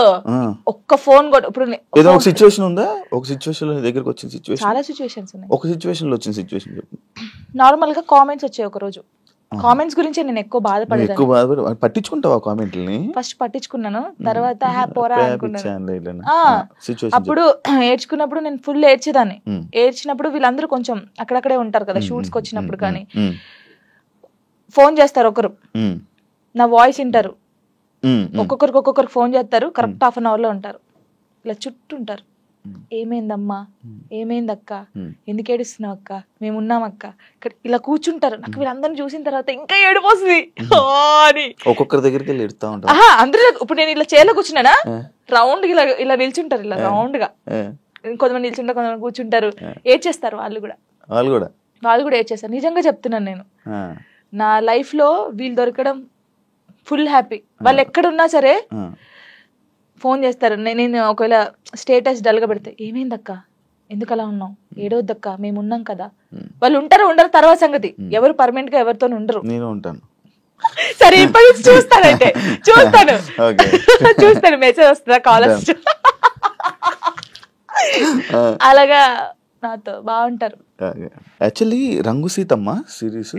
ఒక్క ఫోన్ కూడా. ఇప్పుడు ఏదో ఒక సిచ్యువేషన్ ఉందా? ఒక సిచ్యువేషన్ లో దగ్గరికి వచ్చిన సిచ్యువేషన్? చాలా సిచ్యువేషన్స్ ఉన్నాయి. ఒక సిచ్యువేషన్ లో వచ్చిన సిచ్యువేషన్ చెప్పు. నార్మల్ గా కామెంట్స్ వచ్చాయి ఒక రోజు. కామెంట్స్ గురించి నేను ఎక్కువ బాధపడేదాన్ని. పట్టించుకుంటావా కామెంట్లని? ఫస్ట్ పట్టించుకున్నాను, తర్వాత పోరా అనుకున్నాను. అప్పుడు ఏడ్చుకున్నప్పుడు నేను ఫుల్ ఏడ్చేదాన్ని. ఏడ్చినప్పుడు వీళ్ళందరూ కొంచెం అక్కడక్కడే ఉంటారు కదా షూట్స్కి వచ్చినప్పుడు, కానీ ఫోన్ చేస్తారు ఒకరు, నా వాయిస్ వింటారు, ఒక్కొక్కరికి ఫోన్ చేస్తారు, కరెక్ట్ హాఫ్ అన్ అవర్ లో ఉంటారు, ఇలా చుట్టూ ఉంటారు. ఏమైందమ్మా, ఏమైందక్క, ఎందుకు ఏడుస్తున్నావు అక్క, మేమున్నాం అక్క, ఇక్కడ ఇలా కూర్చుంటారు. నాకు వీళ్ళందరిని చూసిన తర్వాత ఇంకా ఏడిపోతుంది అని ఒక్కొక్కరి దగ్గరికి వెళ్ళి ఎడుతా ఉంటారు. అందరూ ఇప్పుడు నేను ఇలా చైర్లో కూర్చున్నానా, రౌండ్ ఇలా నిల్చుంటారు, ఇలా రౌండ్ గా కొంతమంది నిల్చుంటారు, కొంతమంది కూర్చుంటారు, ఏడ్చేస్తారు. వాళ్ళు కూడా ఏడ్చేస్తారు. నిజంగా చెప్తున్నాను, నేను నా లైఫ్ లో వీళ్ళు దొరకడం ఫుల్ హ్యాపీ. వాళ్ళు ఎక్కడున్నా సరే ఫోన్ చేస్తారు. నేను ఒకవేళ స్టేటస్ డల్గా పెడితే, ఏమైందక్క, ఎందుకు అలా ఉన్నావు, ఏడవద్దక్క, మేము ఉన్నాం కదా. వాళ్ళు ఉంటారు ఉండరు తర్వాత సంగతి, ఎవరు పర్మనెంట్ గా ఎవరితో ఉండరు. నేను ఉంటాను. సరే ఇప్పటి నుంచి చూస్తానంటే చూస్తాను మెసేజ్ వస్తుందా, కాల్ వస్తుంది, అలాగా నాతో బాగుంటారు. యాక్చువల్లీ రంగు సీతమ్మ సిరీస్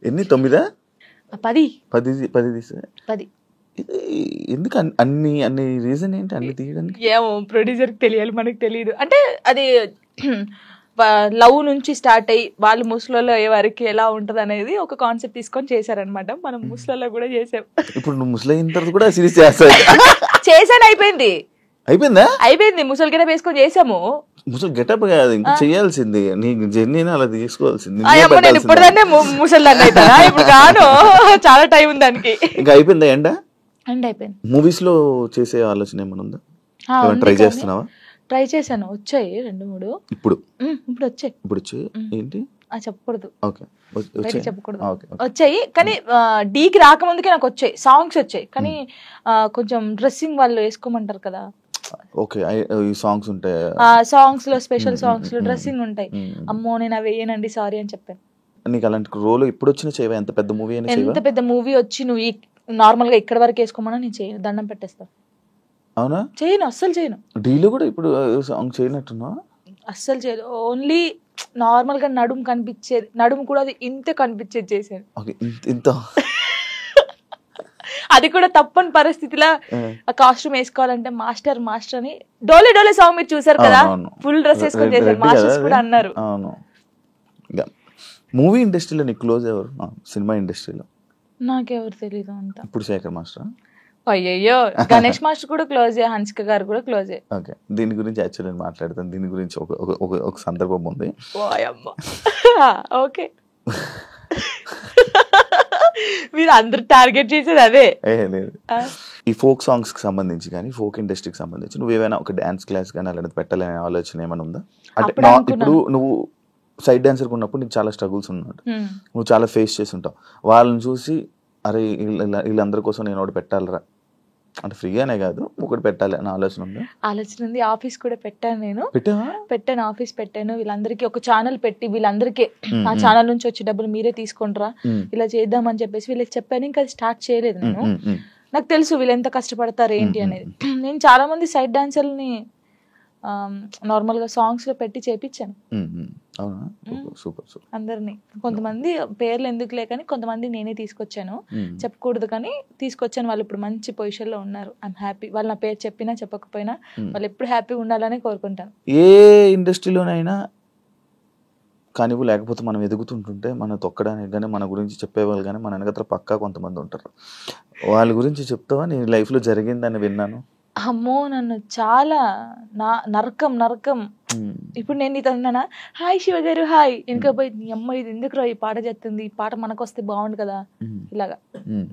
ఎన్ని 9 10 ఎందుకు అన్ని రీజన్ ఏంటి అన్ని తీయడానికి? ఏమో ప్రొడ్యూసర్ తెలియాలి, మనకు తెలియదు. అంటే అది లవ్ నుంచి స్టార్ట్ అయ్యి వాళ్ళు ముసలిలో అయ్యే వరకు ఎలా ఉంటది అనేది ఒక కాన్సెప్ట్ తీసుకొని చేశారనమాట. మనం ముసలిలో కూడా చేసాం. ఇప్పుడు నువ్వు ముసలి అయిన తర్వాత కూడా సిరీస్ చేస్తావు? చేశాను, అయిపోయిందా? అయిపోయింది, ముసలి గెటప్ వేసుకొని చేసాము. ముసలి గెటప్ కాదు, ఇంకా చేయాల్సింది నీ జర్నీని అలా తీసుకోవాల్సింది. నేను ఇప్పుడుదాన్నే ముసలిదాన్ని అవుతా, ఇప్పుడు కాను, చాలా టైం ఉంది దానికి. ఇంకా అయిపోయిందా? ఎండ్ అయిపోయింది. మూవీస్ లో చేసే ఆలోచన ఏమైనా ఉందా? ట్రై చేస్తున్నావా? ట్రై చేశాను, వచ్చాయి 2-3. ఇప్పుడు వచ్చాయి ఏంటి చెప్పకూడదు, చెప్పకూడదు, ఓకే. వచ్చాయి. కానీ డీకి రాకముందుకే నాకు వచ్చాయి, సాంగ్స్ వచ్చాయి. కానీ కొంచెం డ్రెస్సింగ్ వాళ్ళు వేసుకోమంటారు కదా, ఓకే, ఈ సాంగ్స్ ఉంటాయి, సాంగ్స్ లో స్పెషల్ సాంగ్స్ లో డ్రెస్సింగ్ ఉంటాయి. అమ్మో నేను అవి వేయనండి, సారీ అని చెప్పాను. నీకు అలాంటి రోల్ ఎప్పుడు వచ్చిన చేయవా? ఎంత పెద్ద మూవీ అయినా, ఎంత పెద్ద మూవీ వచ్చి నువ్వు నార్మల్ గా ఇక్కడ వరకు వేసుకోమన్నా నేను చేయను, దండం పెట్టేస్తాను. అవునా? చేయను, అస్సలు చేయను. డీలో కూడా ఇప్పుడు సాంగ్ చేయనట్టున్నా? అస్సలు చేయదు. ఓన్లీ నార్మల్ గా నడుము కనిపించేది, నడుము కూడా అది ఇంత కనిపించేది చేశాను. ఇంత అది కూడా తప్పని పరిస్థితిలో ఆ కాస్ట్యూమ్ వేసుకోవాలంటే మాస్టర్ అని డోలే సాంగ్ మీరు చూసారు కదా, ఫుల్ డ్రెస్ వేసుకొని చేశారు. మాస్టర్స్ కూడా అన్నారు. మూవీ ఇండస్ట్రీలో నీకు క్లోజ్ ఎవరు? సినిమా ఇండస్ట్రీలో నాకెవరు తెలీదు అంత. ఇప్పుడు శేఖర్ మాస్టర్? అయ్యయ్యో, గణేష్ మాస్టర్ కూడా క్లోజే, హన్సిక గారు కూడా క్లోజే. ఓకే, దీని గురించి యాక్చువల్లీ నేను మాట్లాడతాను. దీని గురించి ఒక సందర్భం ఉంది. ఓకే, మీరు అందరు టార్గెట్ చేసేది అదే. లేదు, ఈ ఫోక్ సాంగ్స్ కి సంబంధించి కానీ ఫోక్ ఇండస్ట్రీకి సంబంధించి నువ్వు ఏమైనా ఒక డాన్స్ క్లాస్ కానీ అలాంటి పెట్టాలనే ఆలోచన ఏమైనా ఉందా? అంటే ఇప్పుడు నువ్వు సైడ్ డాన్సర్ ఉన్నప్పుడు నీకు చాలా స్ట్రగుల్స్ ఉన్నాడు, నువ్వు చాలా ఫేస్ చేసి ఉంటావు. వాళ్ళని చూసి అరే వీళ్ళందరి కోసం నేను ఒకటి పెట్టాలరా, అంటే ఫ్రీగానే కాదు ఒకటి పెట్టాలి అని ఆలోచన ఉంది. ఆఫీస్ కూడా పెట్టాను, నేను పెట్టాను, ఆఫీస్ పెట్టాను. వీళ్ళందరికీ ఒక ఛానల్ పెట్టి వీళ్ళందరికీ ఆ ఛానల్ నుంచి వచ్చే డబ్బులు మీరే తీసుకుంటారా, ఇలా చేద్దామని చెప్పేసి వీళ్ళకి చెప్పాను. ఇంకా స్టార్ట్ చేయలేదు నేను. నాకు తెలుసు వీళ్ళు ఎంత కష్టపడతారు ఏంటి అనేది. నేను చాలా మంది సైడ్ డాన్సర్లని నార్మల్ గా సాంగ్స్ లో పెట్టి చేపించాను. అవునా, సూపర్ సూపర్. అందరినీ, కొంతమంది పేర్లు ఎందుకులే కానీ కొంతమంది నేనే తీసుకొచ్చాను, చెప్పకూడదు కానీ తీసుకొచ్చాను. వాళ్ళు ఇప్పుడు మంచి పొజిషన్ లో ఉన్నారు. I'm happy. వాళ్ళు నా పేరు చెప్పినా చెప్పకపోయినా వాళ్ళు ఎప్పుడు హ్యాపీగా ఉండాలని కోరుకుంటాను. ఏ ఇండస్ట్రీలోనైనా కానివ్వు, లేకపోతే మనం ఎదుగుతుంటుంటే మన తొక్కడానికి కానీ మన గురించి చెప్పేవాళ్ళు కానీ మన వెనకత్ర పక్కా కొంతమంది ఉంటారు. వాళ్ళ గురించి చెప్తావా? నీ లైఫ్లో జరిగిందని విన్నాను. అమ్మో, నన్ను చాలా నరకం నరకం. ఇప్పుడు నేను నీతో ఉన్నానా, హాయ్ శివ గారు హాయ్, వెనుక పోయి నీ అమ్మ ఇది ఎందుకు ఈ పాట చేస్తుంది, ఈ పాట మనకు వస్తే బాగుండు కదా, ఇలాగా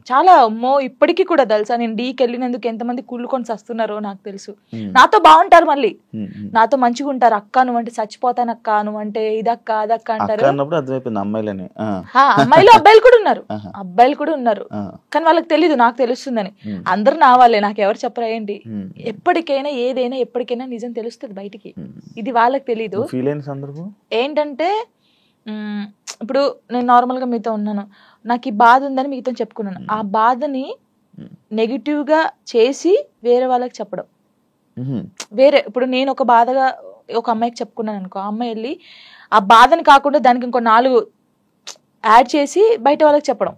చాలా. అమ్మో ఇప్పటికీ కూడా తెలుసా, నేను డీకి వెళ్ళినందుకు ఎంతమంది కుళ్ళుకొని వస్తున్నారో నాకు తెలుసు. నాతో బాగుంటారు, మళ్ళీ నాతో మంచిగా ఉంటారు. అక్క నువ్వంటే చచ్చిపోతాను, అక్క నువ్వంటే ఇదక్క అదక్క అంటారు. అమ్మాయిలు అబ్బాయిలు కూడా ఉన్నారు, అబ్బాయిలు కూడా ఉన్నారు, కానీ వాళ్ళకి తెలీదు, నాకు తెలుస్తుందని. అందరు నా వాళ్ళే, నాకు ఎవరు చెప్పరా ఏంటి. ఎప్పటికైనా ఏదైనా ఎప్పటికైనా నిజం తెలుస్తుంది బయటికి, ఇది వాళ్ళకి తెలీదు. ఏంటంటే ఇప్పుడు నేను నార్మల్ గా మీతో ఉన్నాను, నాకు ఈ బాధ ఉందని మీతో చెప్పుకున్నాను. ఆ బాధని నెగిటివ్ గా చేసి వేరే వాళ్ళకి చెప్పడం వేరే. ఇప్పుడు నేను ఒక బాధగా ఒక అమ్మాయికి చెప్పుకున్నాను అనుకో, ఆ అమ్మాయి వెళ్ళి ఆ బాధని కాకుండా దానికి ఇంకో 4 యాడ్ చేసి బయట వాళ్ళకి చెప్పడం.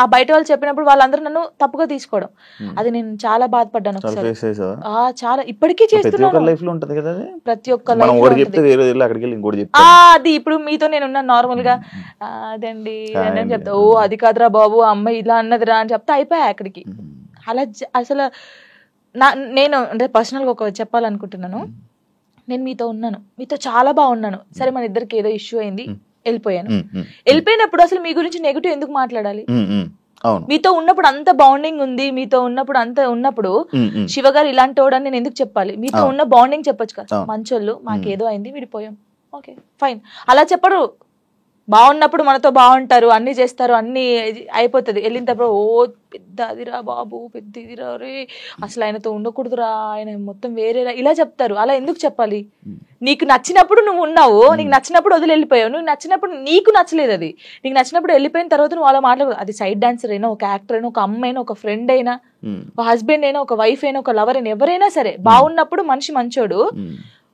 ఆ బయట వాళ్ళు చెప్పినప్పుడు వాళ్ళందరూ నన్ను తప్పుగా తీసుకోవడం, అది నేను చాలా బాధపడ్డాను. చాలా ఇప్పటికీ చేస్తున్నాను, ప్రతి ఒక్క అది. ఇప్పుడు మీతో నేను ఉన్నాను నార్మల్ గా, అదండి అని చెప్తా, ఓ అది కాదురా బాబు అమ్మాయి ఇలా అన్నదిరా అని చెప్తా, అయిపోయా అక్కడికి. అలా అసలు నేను అంటే పర్సనల్ గా ఒక చెప్పాలనుకుంటున్నాను. నేను మీతో ఉన్నాను, మీతో చాలా బాగున్నాను, సరే మన ఇద్దరికి ఏదో ఇష్యూ అయింది, వెళ్ళిపోయాను. వెళ్ళిపోయినప్పుడు అసలు మీ గురించి నెగిటివ్ ఎందుకు మాట్లాడాలి? మీతో ఉన్నప్పుడు అంత బాండింగ్ ఉంది, మీతో ఉన్నప్పుడు అంత ఉన్నప్పుడు శివ గారు ఇలాంటి వాడని నేను ఎందుకు చెప్పాలి? మీతో ఉన్న బాండింగ్ చెప్పొచ్చు కదా, మంచోళ్ళు మాకేదో అయింది విడిపోయాం, ఓకే ఫైన్. అలా చెప్పరు. బాగున్నప్పుడు మనతో బాగుంటారు, అన్ని చేస్తారు, అన్ని అయిపోతుంది. వెళ్ళిన తర్వాత ఓ పెద్ద అదిరా బాబు, పెద్ద ఇదిరా రే, అసలు ఆయనతో ఉండకూడదురా, ఆయన మొత్తం వేరేరా, ఇలా చెప్తారు. అలా ఎందుకు చెప్పాలి? నీకు నచ్చినప్పుడు నువ్వు ఉన్నావు, నీకు నచ్చినప్పుడు వదిలి వెళ్ళిపోయావు. నువ్వు నచ్చినప్పుడు నీకు నచ్చలేదు, అది నీకు నచ్చినప్పుడు వెళ్ళిపోయిన తర్వాత నువ్వు అలా మాట్లాడదు. అది సైడ్ డాన్సర్ అయినా, ఒక యాక్టర్ అయినా, ఒక అమ్మాయి అయినా, ఒక ఫ్రెండ్ అయినా, ఒక హస్బెండ్ అయినా, ఒక వైఫ్ అయినా, ఒక లవర్ అయినా, ఎవరైనా సరే బాగున్నప్పుడు మనిషి మంచోడు,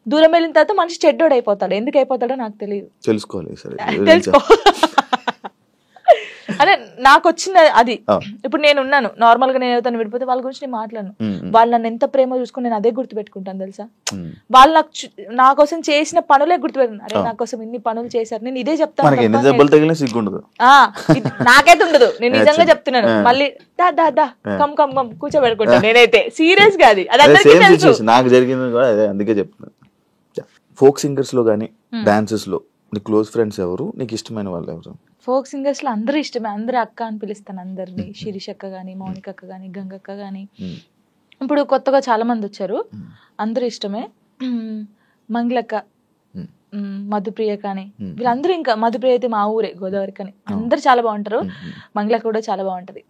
దూరం వెళ్ళిన తర్వాత మనిషి చెడ్డోడు అయిపోతాడు. ఎందుకు అయిపోతాడో నాకు తెలియదు, తెలుసుకో. అదే నాకు వచ్చిన అది. ఇప్పుడు నేను ఉన్నాను నార్మల్ గా, నేను ఎవరితో విడిపోతే వాళ్ళ గురించి నేను మాట్లాడను. వాళ్ళు నన్ను ఎంత ప్రేమ చూసుకుని నేను అదే గుర్తు పెట్టుకుంటాను తెలుసా. వాళ్ళు నా కోసం చేసిన పనులే గుర్తుపెట్టుకున్నాను. అరే నా కోసం ఇన్ని పనులు చేశారు, నేను ఇదే చెప్తాను. నాకైతే ఉండదు, నేను నిజంగా చెప్తున్నాను. మళ్ళీ దా దా దా కమ్ కమ్ కమ్ కూర్చోబెట్టుకుంటాను నేనైతే, సీరియస్ గా. అది నాకు జరిగింది కూడా అదే, అందుకే చెప్తున్నాను. ఫోక్ సింగర్స్ లో కానీ డాన్సెస్ లో నీ క్లోజ్ ఫ్రెండ్స్ ఎవరు, నీకు ఇష్టమైన వాళ్ళు ఎవరు? ఫోక్ సింగర్స్ లో అందరూ ఇష్టమే, అందరూ అక్క అని పిలుస్తాను అందరినీ. శిరీష్ అక్క గానీ, మౌనిక అక్క గానీ, గంగక్క గానీ, ఇప్పుడు కొత్తగా చాలా మంది వచ్చారు, అందరూ ఇష్టమే. మంగళక్క, మధుప్రియ కానీ, వీళ్ళందరూ. ఇంకా మధుప్రియ అయితే మా ఊరే, గోదావరి కానీ. అందరు చాలా బాగుంటారు, మంగళక్క కూడా చాలా బాగుంటది.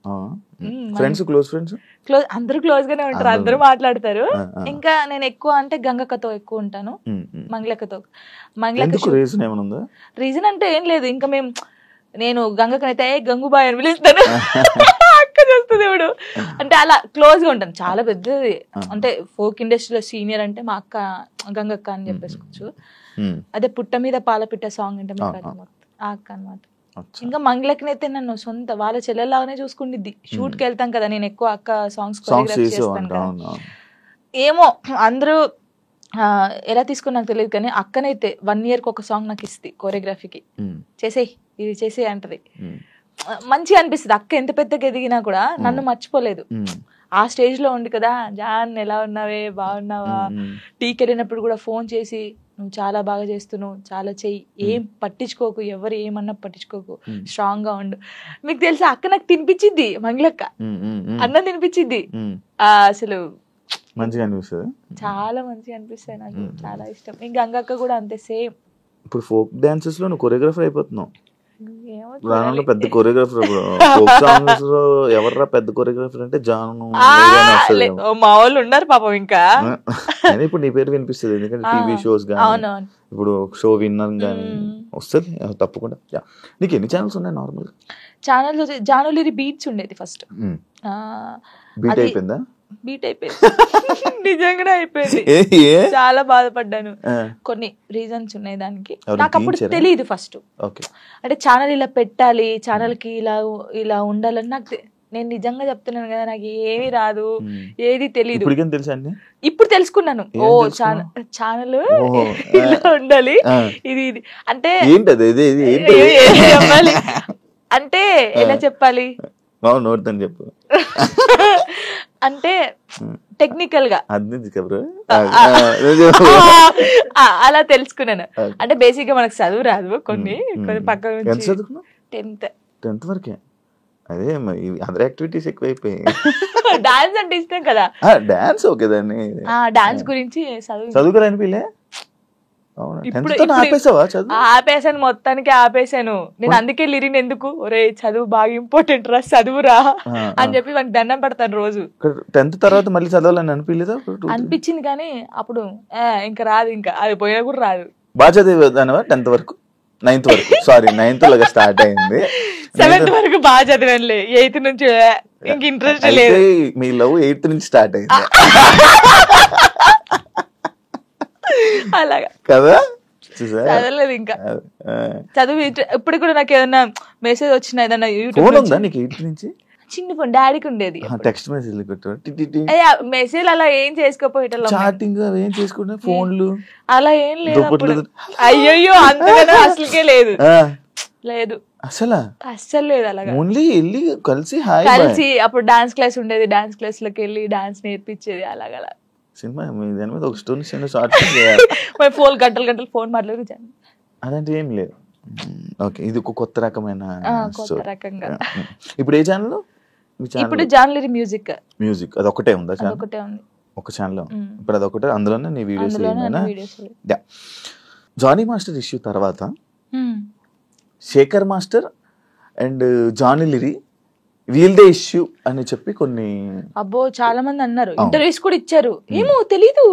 క్లోజ్ అందరూ క్లోజ్ గానే ఉంటారు, అందరూ మాట్లాడతారు. ఇంకా నేను ఎక్కువ అంటే గంగక్కతో ఎక్కువ ఉంటాను, మంగళక్కతో. మంగళక్క రీజన్ అంటే ఏం లేదు, ఇంకా నేను గంగక్కనైతే గంగుబాయ్ అని పిలుస్తాను, అక్క చేస్తుంది ఇప్పుడు. అంటే అలా క్లోజ్ గా ఉంటాను, చాలా పెద్దది. అంటే ఫోక్ ఇండస్ట్రీలో సీనియర్ అంటే మా అక్క గంగక్క అని చెప్పేసుకోవచ్చు. అదే పుట్ట మీద పాలపిట్ట సాంగ్ అంటే ఆ అక్క అనమాట. ఇంకా మంగళక్కనైతే నన్ను సొంత వాళ్ళ చెల్లెల్లాగానే చూసుకుండిద్ది. షూట్ కి వెళ్తాం కదా, నేను ఎక్కువ అక్క సాంగ్స్ కొరియోగ్రాఫ్ చేస్తాను కదా. ఏమో అందరూ ఎలా తీసుకుని నాకు తెలియదు, కానీ అక్కనైతే 1 year కి ఒక సాంగ్ నాకు ఇస్తుంది కోరియోగ్రఫీకి. చేసేయి ఇది చేసేయి అంటది, మంచిగా అనిపిస్తుంది. అక్క ఎంత పెద్దగా ఎదిగినా కూడా నన్ను మర్చిపోలేదు. ఆ స్టేజ్ లో ఉంది కదా, జాన్ ఎలా ఉన్నావే, బాగున్నావా, టీకి వెళ్ళినప్పుడు కూడా ఫోన్ చేసి నువ్వు చాలా బాగా చేస్తున్నావు, చాలా చెయ్యి, ఏం పట్టించుకోకు, ఎవరు ఏమన్నా పట్టించుకోకు, స్ట్రాంగ్ గా ఉండు. మీకు తెలుసా అక్క నాకు తినిపించింది, మంగళక్క అన్నం తినిపించింది. అసలు మంచిగా అనిపిస్తుంది, చాలా మంచిగా అనిపిస్తాయి, నాకు చాలా ఇష్టం. ఇంకా గంగక్క కూడా అంతే సేమ్. ఇప్పుడు ఫోక్ డాన్సెస్ లో నువ్వు కొరియోగ్రాఫర్ అయిపోతున్నావు, పెద్ద కొరియోగ్రాఫర్. ఫోక్ సాంగ్స్ లో ఎవర్రా పెద్ద కొరియోగ్రాఫర్ అంటే జాను, మా వాళ్ళు ఉన్నారు పాపం. ఇంకా ఇప్పుడు నీ పేరు వినిపిస్తుంది, ఎందుకంటే టీవీ షోస్ కానీ, ఇప్పుడు షో విన్నర్ కానీ వస్తుంది తప్పకుండా. నీకు ఎన్ని ఛానల్స్ ఉన్నాయి నార్మల్? ఛానల్స్ జానులిరి బీట్స్ ఉండేది ఫస్ట్, బీట్ అయిపోయిందా? బీట్ అయిపోయింది. నిజంగానే అయిపోయింది. చాలా బాధపడ్డాను. కొన్ని రీజన్స్ ఉన్నాయి దానికి. నాకు అప్పుడు తెలియదు ఫస్ట్. అంటే ఛానల్ ఇలా పెట్టాలి, ఛానల్ కి ఇలా ఉండాలని నాకు నేను నిజంగా చెప్తున్నాను కదా, నాకు ఏమీ రాదు, ఏది తెలియదు. ఇప్పుడు తెలుసుకున్నాను, ఓ ఛానల్ ఇలా ఉండాలి, ఇది ఇది అంటే చెప్పాలి అంటే ఎలా చెప్పాలి చెప్పు అంటే టెక్నికల్ గా అలా తెలుసుకున్నాను. అంటే బేసిక్ గా మనకు చదువు రాదు, కొన్ని పక్కన నుంచి 10th వరకే. అదే అదర్ యాక్టివిటీస్ ఎక్కువైపోయాయి. డాన్స్ అంటే ఇష్టం కదా, డాన్స్ ఓకే దాన్ని డాన్స్ గురించి చదువుకోరానిపిలే. ఆపేసాను, మొత్తానికి ఆపేసాను నేను. అందుకే లిరిన్ ఎందుకు, ఒరే చదువు బాగా ఇంపార్టెంట్ రా, చదువురా అని చెప్పి మనకి దండం పెడతాను రోజు. 10th తర్వాత మళ్ళీ చదవాలని అనిపించలేదా? అనిపించింది కానీ అప్పుడు ఇంకా రాదు, ఇంకా అది పోయినా కూడా రాదు. బాగా చదివేదానివా 10th వరకు? 9th వరకు, సారీ 9th లాగా స్టార్ట్ అయింది. 7th వరకు బాగా చదివానులే, 8th నుంచి ఇంక ఇంట్రెస్ట్ లేదు. మీ లవ్ 8th నుంచి స్టార్ట్ అయింది అలాగా కదా? చదవలేదు ఇంకా, చదువు ఇప్పుడు కూడా నాకు ఏదన్నా మెసేజ్ వచ్చినా ఏదన్నా యూట్యూబ్ ఉందా నీకు 8th నుంచి? చిన్న ఫోన్ డాడీకి ఉండేది, టెక్స్ట్ మెసేజ్ మెసేజ్ అలా ఏం చేసుకోపోయేటోళ్ళం, చాటింగ్ ఏం చేసుకుంటే ఫోన్లు అలా ఏం లేదు. అయ్యో అంతగా అసలుకే లేదు, లేదు అస్సలు లేదు. అలాగా ఓన్లీ వెళ్ళి కలిసి అప్పుడు డాన్స్ క్లాస్ ఉండేది, డాన్స్ క్లాస్ లోకి వెళ్ళి డాన్స్ నేర్పించేది. అలాగలా సినిమా దాని మీద ఒక స్టోరీ షార్ట్ 4 గంటలు ఫోన్ మాట్లాడి అలాంటి ఏం లేదు. ఓకే, ఇది ఒక కొత్త రకమైన రకంగా. ఇప్పుడు ఏ ఛానల్? ఇప్పుడు జాన్లరీ మ్యూజిక్ అది ఒకటే ఉందా? ఒకటే ఉంది, ఒక ఛానల్. ఇప్పుడు అది ఒకటే, అందులోనే నీ వీడియోస్. జానీ మాస్టర్ ఇష్యూ తర్వాత శేఖర్ మాస్టర్ అండ్ జానీ లిరి వీల్దే ఇష్యూ అని చెప్పి కొన్ని అబ్బో చాలా మంది అన్నారు, ఇంటర్వ్యూస్ కూడా ఇచ్చారు. ఏమో తెలీదు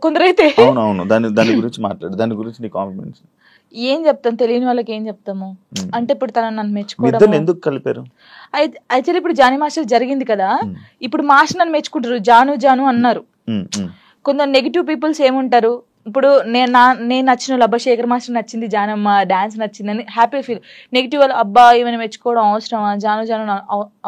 కొందరైతే. అవునవును, దాని గురించి మాట్లాడు, దాని గురించి నీ కాంప్లిమెంట్స్. ఏం చెప్తాం, తెలియని వాళ్ళకి ఏం చెప్తాము. అంటే ఇప్పుడు తన నన్ను మెచ్చుకోవడం ఎందుకు కలిపారు? అయితే ఇప్పుడు జానీ మాస్టర్ జరిగింది కదా, ఇప్పుడు మాస్టర్ నన్ను మెచ్చుకుంటారు, జాను అన్నారు. కొందరు నెగిటివ్ పీపుల్స్ ఏముంటారు, ఇప్పుడు నేను నచ్చిన వాళ్ళు, అబ్బా శేఖర్ మాస్టర్ నచ్చింది, జానమ్మ డాన్స్ నచ్చిందని హ్యాపీ ఫీల్. నెగిటివ్ వాళ్ళు, అబ్బా ఏమైనా మెచ్చుకోవడం అవసరమా, జాను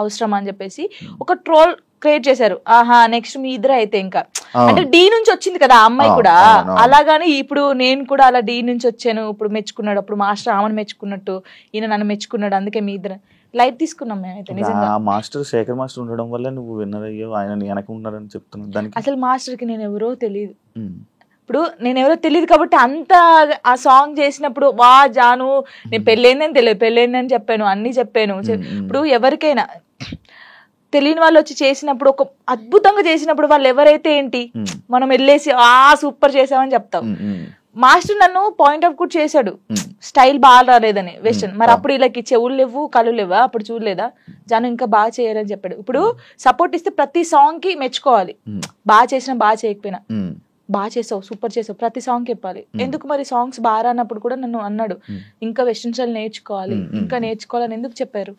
అవసరమా అని చెప్పేసి ఒక ట్రోల్ క్రియేట్ చేశారు. ఆహా నెక్స్ట్ మీ ఇద్దరు అయితే ఇంకా, అంటే డి నుంచి వచ్చింది కదా ఆ అమ్మాయి కూడా, అలాగాని ఇప్పుడు నేను కూడా అలా డి నుంచి వచ్చాను, ఇప్పుడు మెచ్చుకున్నాడు, అప్పుడు మాస్టర్ ఆమెను మెచ్చుకున్నట్టు ఈయన నన్ను మెచ్చుకున్నాడు, అందుకే మీ ఇద్దరు లైట్ తీసుకున్నాం మేమైతే. నిజంగా మాస్టర్ శేఖర్ మాస్టర్ ఉండడం వల్ల నువ్వు విన్నర్ అయ్యో, ఆయన వెనక ఉన్నాడని చెప్తున్నాను. దానికి అసలు మాస్టర్ కి నేను ఎవరో తెలియదు, ఇప్పుడు నేను ఎవరో తెలియదు కాబట్టి అంత ఆ సాంగ్ చేసినప్పుడు వా జాను నేను పెళ్ళైందని తెలియదు, పెళ్ళైందని చెప్పాను, అన్ని చెప్పాను. ఇప్పుడు ఎవరికైనా తెలియని వాళ్ళు వచ్చి చేసినప్పుడు, ఒక అద్భుతంగా చేసినప్పుడు వాళ్ళు ఎవరైతే ఏంటి, మనం వెళ్ళేసి సూపర్ చేసామని చెప్తాం. మాస్టర్ నన్ను పాయింట్ అవుట్ కూడా చేశాడు, స్టైల్ బాగా రాలేదని వెస్టర్న్. మరి అప్పుడు వీళ్ళకి చెవులు లేవు, కళ్ళు లేవా, అప్పుడు చూడలేదా జాను ఇంకా బాగా చేయాలని చెప్పాడు. ఇప్పుడు సపోర్ట్ ఇస్తే ప్రతి సాంగ్ కి మెచ్చుకోవాలి, బాగా చేసినా బాగా చేయకపోయినా, బాగా చేసావు సూపర్ చేసావు ప్రతి సాంగ్ చెప్పాలి. ఎందుకు మరి సాంగ్స్ బాగా రానప్పుడు కూడా నన్ను అన్నాడు, ఇంకా వెస్టర్న్ స్టైల్ నేర్చుకోవాలి, ఇంకా నేర్చుకోవాలని ఎందుకు చెప్పారు?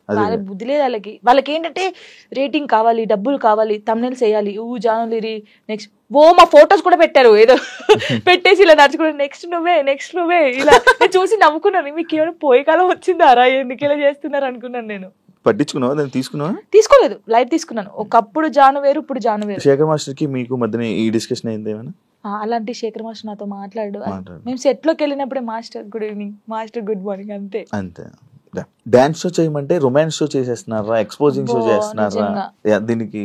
వాళ్ళ బుద్ధి లేదు వాళ్ళకి ఏంటంటే రేటింగ్ కావాలి, డబ్బులు కావాలి, తమ్నెయిల్స్ వేయాలి, జాను లిరి నెక్స్ట్ మా ఫొటోస్ కూడా పెట్టారు, ఏదో పెట్టేసి ఇలా నడుచుకుంటే నెక్స్ట్ నువ్వే ఇలా చూసి నవ్వుకున్నాను. మీకు ఏమైనా పోయే కాలం వచ్చిందారా, ఎందుకు ఇలా చేస్తున్నారు అనుకున్నాను. నేను పట్టించుకున్నావా? దాన్ని తీసుకోలేదు, లైట్ తీసుకున్నాను. ఒకప్పుడు జాను వేరు, ఇప్పుడు జాను వేరు. శేఖర్ మాస్టర్ కి మీకు మధ్యన ఈ డిస్కషన్ అయింది ఏమైనా? అలాంటి శేఖర్ మాస్టర్ నాతో మాట్లాడు, మేము సెట్ లోకి వెళ్ళినప్పుడే master good evening, master good morning, అంతే. డాన్స్ షో చేయమంటే రొమాన్స్ షో చేసేస్తున్నారా, ఎక్స్పోజింగ్ షో చేస్తున్నారా? దీనికి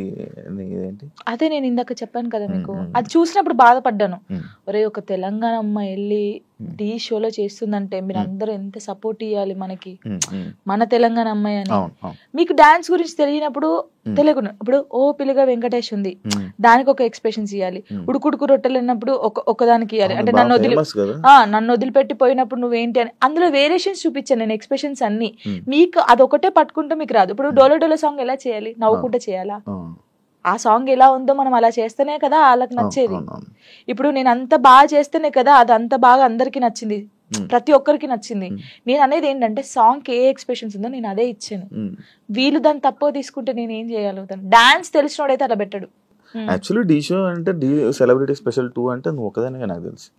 ఏంటి? అదే నేను ఇందాక చెప్పాను కదా మీకు, అది చూసినప్పుడు బాధపడ్డాను. ఒరే ఒక తెలంగాణ అమ్మాయి వెళ్ళి డి షోలో చేస్తుందంటే మీరు అందరూ ఎంత సపోర్ట్ ఇవ్వాలి మనకి, మన తెలంగాణ అమ్మాయి అని. మీకు డాన్స్ గురించి తెలియనప్పుడు తెలియకుండా, ఇప్పుడు ఓ పిల్లగా వెంకటేష్ ఉంది, దానికి ఒక ఎక్స్ప్రెషన్స్ ఇవ్వాలి. ఉడుకుడుకు రొట్టెలు అన్నప్పుడు ఒకదానికి ఇవ్వాలి. అంటే నన్ను వదిలిపెట్టి పోయినప్పుడు నువ్వేంటి అని అందులో వేరియేషన్స్ చూపించాను నేను, ఎక్స్ప్రెషన్స్ అన్ని. మీకు అదొకటే పట్టుకుంటే మీకు రాదు. ఇప్పుడు డోలో డోలో సాంగ్ ఎలా చేయాలి, నవ్వుకుంటే చేయాలా? ఆ సాంగ్ ఎలా ఉందో మనం అలా చేస్తేనే కదా వాళ్ళకి నచ్చేది. ఇప్పుడు నేను అంత బాగా చేస్తేనే కదా అది అంత బాగా అందరికి నచ్చింది. ప్రతి ఒక్కరికి నచ్చింది. నేను అనేది ఏంటంటే సాంగ్ కి ఏ ఎక్స్ప్రెషన్స్ ఉందో నేను అదే ఇచ్చాను. వీళ్ళు దాన్ని తక్కువ తీసుకుంటే నేను ఏం చేయగలుగుతాను? డాన్స్ తెలిసినోడైతే అలా పెట్టాడు. యాక్చువల్లీ డీ షో అంటే డీ సెలబ్రిటీ స్పెషల్ 2 అంటే నువ్వు ఒక్కదానివే, నాకు తెలుసు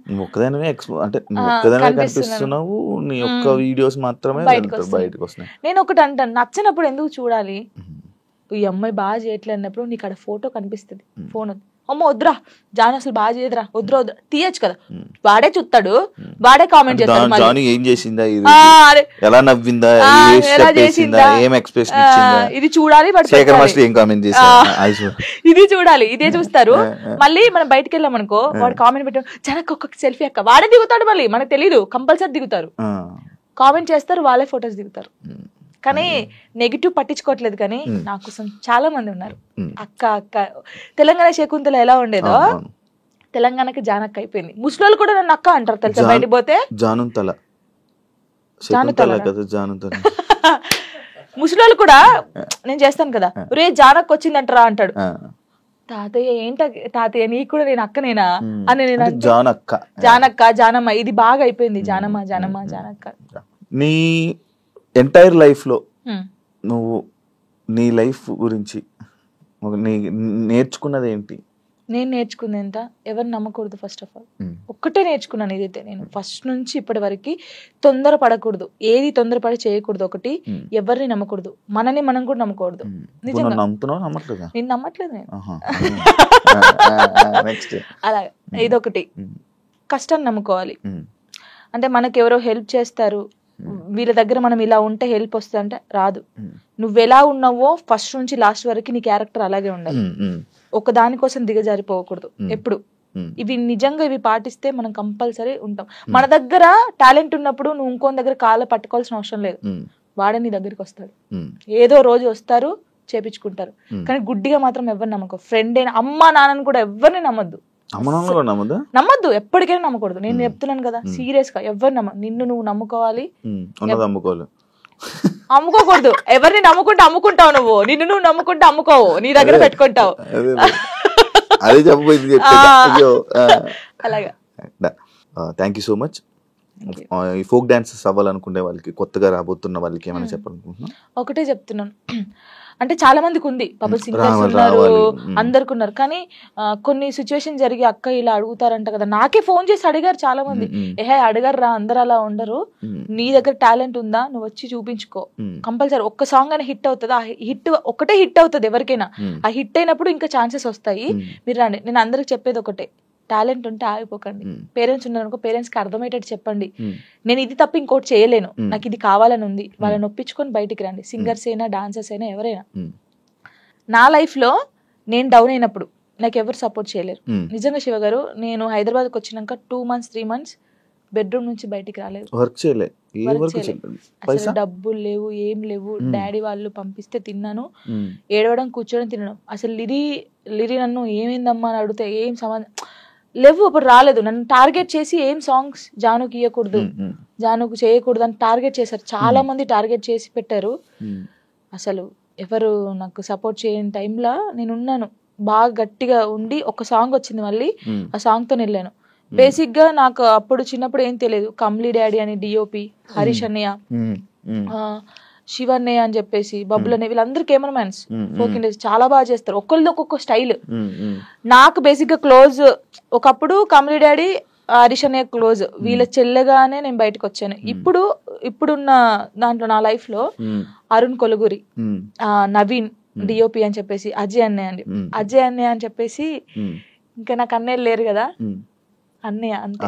నువ్వు ఒక్కదానివే అంటే నువ్వు ఒక్కదానివే కనిపిస్తున్నావు, నీ ఒక్క వీడియోస్ మాత్రమే బయటకు వస్తున్నాయి. నేను ఒకటి అంటాను, నచ్చినప్పుడు ఎందుకు చూడాలి? ఈ అమ్మాయి బాగా చేయట్లేదు అన్నప్పుడు నీకు అక్కడ ఫోటో కనిపిస్తుంది, ఫోన్ అమ్మ వద్దురా జాను అసలు బాగా చేయదురా, వద్దురా వద్దురా తీయచ్చు కదా, వాడే చూస్తాడు, వాడే కామెంట్ చేస్తాడు, జాను ఏం చేసిందా, ఎలా నవ్విందా, ఎలా చేసిందా, ఏం ఎక్స్ప్రెషన్ ఇచ్చిందా, ఇది చూడాలి, శేఖర్ మాస్టర్ ఏం కామెంట్ చేశారు, ఇది చూడాలి, ఇదే చూస్తారు. మళ్ళీ మనం బయటకు వెళ్ళాం అనుకో, వాడు కామెంట్ పెట్టాడు జనకు ఒక్కొక్క సెల్ఫీ అక్క, వాడే దిగుతాడు, మళ్ళీ మనకు తెలీదు, కంపల్సరీ దిగుతారు, కామెంట్ చేస్తారు, వాళ్ళే ఫొటోస్ దిగుతారు. కానీ నెగిటివ్ పట్టించుకోవట్లేదు. కానీ నా కోసం చాలా మంది ఉన్నారు. అక్క అక్క తెలంగాణ శకుంతల ఎలా ఉండేదో తెలంగాణకి జానక్క అయిపోయింది. ముసలోళ్ళు కూడా నన్ను అక్క అంటారు తెలుసా, బయటికి పోతే ముసలోళ్ళు కూడా నేను చేస్తాను కదా, రే జానక్క వచ్చిందంటారా అంటాడు. తాతయ్య ఏంట తాతయ్య నీకు కూడా నేను అక్కనేనా అని నేను జానక్క జానమ్మ ఇది బాగా అయిపోయింది, జానమ్మ జానమ్మ జానక్క. నీ ఎంటైర్ లైఫ్ లో నువ్వు నీ లైఫ్ గురించి నేర్చుకున్నది ఏంటి? నేను నేర్చుకుంది ఎంత, ఎవరిని నమ్మకూడదు. ఫస్ట్ ఆఫ్ ఆల్ ఒక్కటే నేర్చుకున్నాను, ఇదైతే నేను ఫస్ట్ నుంచి ఇప్పటి వరకు తొందర పడకూడదు, ఏది తొందరపడి చేయకూడదు. ఒకటి ఎవరిని నమ్మకూడదు, మనని మనం కూడా నమ్మకూడదు. నిజంగా నేను నమ్మట్లేదు నేను. అలా ఇదొకటి. కష్టాన్ని నమ్ముకోవాలి. అంటే మనకు ఎవరో హెల్ప్ చేస్తారు, వీళ్ళ దగ్గర మనం ఇలా ఉంటే హెల్ప్ వస్తుంది అంటే రాదు. నువ్వు ఎలా ఉన్నావో ఫస్ట్ నుంచి లాస్ట్ వరకు నీ క్యారెక్టర్ అలాగే ఉండాలి. ఒక దానికోసం దిగజారిపోకూడదు ఎప్పుడు. ఇవి నిజంగా ఇవి పాటిస్తే మనం కంపల్సరీ ఉంటాం. మన దగ్గర టాలెంట్ ఉన్నప్పుడు నువ్వు ఇంకో దగ్గర కాళ్ళ పట్టుకోవాల్సిన అవసరం లేదు, వాడే నీ దగ్గరికి వస్తాడు. ఏదో రోజు వస్తారు, చేపించుకుంటారు. కానీ గుడ్డిగా మాత్రం ఎవరిని నమ్మకం. ఫ్రెండ్ అయినా అమ్మ నాన్నని కూడా ఎవరిని నమ్మద్దు, నమ్మద్దు, ఎప్పటికైనా నమ్మకూడదు. నేను చెప్తున్నాను కదా, సీరియస్ గా ఎవరు నిన్ను నువ్వు నమ్ముకోవాలి, అమ్ముకోకూడదు. ఎవరిని నమ్ముకుంటే అమ్ముకుంటావు, నువ్వు నిన్ను నువ్వు నమ్ముకుంటే అమ్ముకోవు, నీ దగ్గర పెట్టుకుంటావు. అలాగా. Thank you so much. ఈ ఫోక్ డాన్సెస్ అవ్వాలనుకునే వాళ్ళకి, కొత్తగా రాబోతున్న వాళ్ళకి ఏమైనా చెప్పాలనుకుంటున్నా? ఒకటే చెప్తున్నాను, అంటే చాలా మందికి ఉంది, పబుల్ సింగర్స్ ఉన్నారు, అందరికి ఉన్నారు. కానీ కొన్ని సిచ్యువేషన్ జరిగి అక్క ఇలా అడుగుతారంట కదా, నాకే ఫోన్ చేసి అడిగారు చాలా మంది. అడిగారు రా, అందరు అలా ఉండరు, నీ దగ్గర టాలెంట్ ఉందా, నువ్వు వచ్చి చూపించుకో, కంపల్సరీ ఒక్క సాంగ్ అయినా హిట్ అవుతుంది. ఆ హిట్ ఒకటే హిట్ అవుతుంది ఎవరికైనా, ఆ హిట్ అయినప్పుడు ఇంకా ఛాన్సెస్ వస్తాయి, మీరు రండి. నేను అందరికి చెప్పేది ఒకటే, టాలెంట్ ఉంటే ఆగిపోకండి. పేరెంట్స్ ఉన్నారనుకో, పేరెంట్స్ కి అర్థమయ్యేటట్టు చెప్పండి, నేను ఇది తప్ప ఇంకోటి చేయలేను, నాకు ఇది కావాలని ఉంది, వాళ్ళని ఒప్పించుకొని బయటికి రండి. సింగర్స్ అయినా డాన్సర్స్ అయినా ఎవరైనా. నా లైఫ్ లో నేను డౌన్ అయినప్పుడు నాకు ఎవరు సపోర్ట్ చేయలేరు. నిజంగా శివ గారు, నేను హైదరాబాద్కి వచ్చినాక 2 months 3 months బెడ్రూమ్ నుంచి బయటికి రాలేదు, అసలు డబ్బులు లేవు, ఏం లేవు. డాడీ వాళ్ళు పంపిస్తే తిన్నాను, ఏడవడం కూర్చోడం తినడం. అసలు లిరి నన్ను ఏమైందమ్మా అని అడిగితే ఏం సంబంధం లేవు, అప్పుడు రాలేదు. నన్ను టార్గెట్ చేసి ఏం సాంగ్స్ జానుకి ఇవ్వకూడదు, జానుకు చేయకూడదు అని టార్గెట్ చేశారు. చాలా మంది టార్గెట్ చేసి పెట్టారు. అసలు ఎవరు నాకు సపోర్ట్ చేయని టైంలో నేను ఉన్నాను, బాగా గట్టిగా ఉండి ఒక సాంగ్ వచ్చింది, మళ్ళీ ఆ సాంగ్ తో వెళ్ళాను. బేసిక్ గా నాకు అప్పుడు చిన్నప్పుడు ఏం తెలియదు, కమ్లీ డాడీ అని డిఓపి, హరీష్ అన్నయ్య, శివన్నయ్య అని చెప్పేసి, బబ్బులు అనే వీళ్ళందరూ కెమెరామెన్స్, ఫోక్ ఇండస్ట్రీ చాలా బాగా చేస్తారు, ఒక్కరిది ఒక్కొక్క స్టైల్. నాకు బేసిక్ గా క్లోజ్ ఒకప్పుడు కమ్లీ డాడీ, హరీష్ అన్నయ్య క్లోజ్, వీళ్ళ చెల్లెగానే నేను బయటకు వచ్చాను. ఇప్పుడున్న దాంట్లో నా లైఫ్ లో అరుణ్ కొలుగురి, నవీన్ డిఓపి అని చెప్పేసి, అజయ్ అన్నయ్య అని చెప్పేసి, ఇంకా నాకు అన్నయ్యలు లేరు కదా, అన్నయ్య అంతే.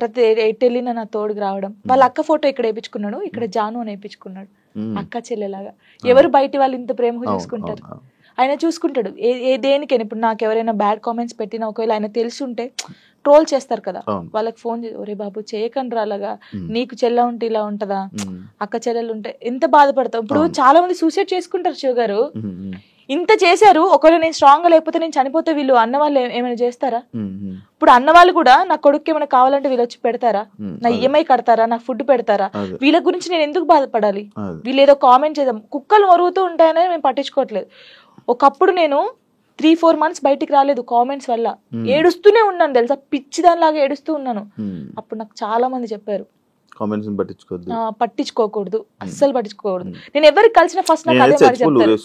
ప్రతి ఎయిట్ వెళ్ళిన నా తోడుకు రావడం. వాళ్ళ అక్క ఫోటో ఇక్కడ వేయించుకున్నాడు, ఇక్కడ జాను అని వేయించుకున్నాడు, అక్క చెల్లెలాగా. ఎవరు బయట వాళ్ళు ఇంత ప్రేమగా చూసుకుంటారు, ఆయన చూసుకుంటాడు. దేనికైనా ఇప్పుడు నాకు ఎవరైనా బ్యాడ్ కామెంట్స్ పెట్టినా, ఒకవేళ ఆయన తెలిసి ఉంటే ట్రోల్ చేస్తారు కదా, వాళ్ళకి ఫోన్ చేసి, ఒరే బాబు చేయకండి అలాగా, నీకు చెల్ల ఉంటే ఇలా ఉంటదా, అక్క చెల్లెలు ఉంటే ఎంత బాధపడతావు. ఇప్పుడు చాలా మంది సూసైడ్ చేసుకుంటారు శివ గారు, ఇంత చేశారు, ఒకవేళ నేను స్ట్రాంగ్ గా లేకపోతే నేను చనిపోతే వీళ్ళు అన్న వాళ్ళు ఏమైనా చేస్తారా? ఇప్పుడు అన్న వాళ్ళు కూడా నా కొడుకు ఏమైనా కావాలంటే వీళ్ళు వచ్చి పెడతారా, నా ఈఎంఐ కడతారా, నా ఫుడ్ పెడతారా? వీళ్ళ గురించి నేను ఎందుకు బాధపడాలి? వీళ్ళు ఏదో కామెంట్ చేద్దాం, కుక్కలు మరుగుతూ ఉంటాయని మేము పట్టించుకోవట్లేదు. ఒకప్పుడు నేను 3-4 months బయటికి రాలేదు కామెంట్స్ వల్ల. ఏడుస్తూనే ఉన్నాను తెలుసా, పిచ్చిదానిలాగా ఏడుస్తూ ఉన్నాను. అప్పుడు నాకు చాలా మంది చెప్పారు పట్టించుకోకూడదు, అస్సలు పట్టించుకోకూడదు. నేను ఎవరికి కలిసిన ఫస్ట్ నాకు అదే మాట చెప్తారు.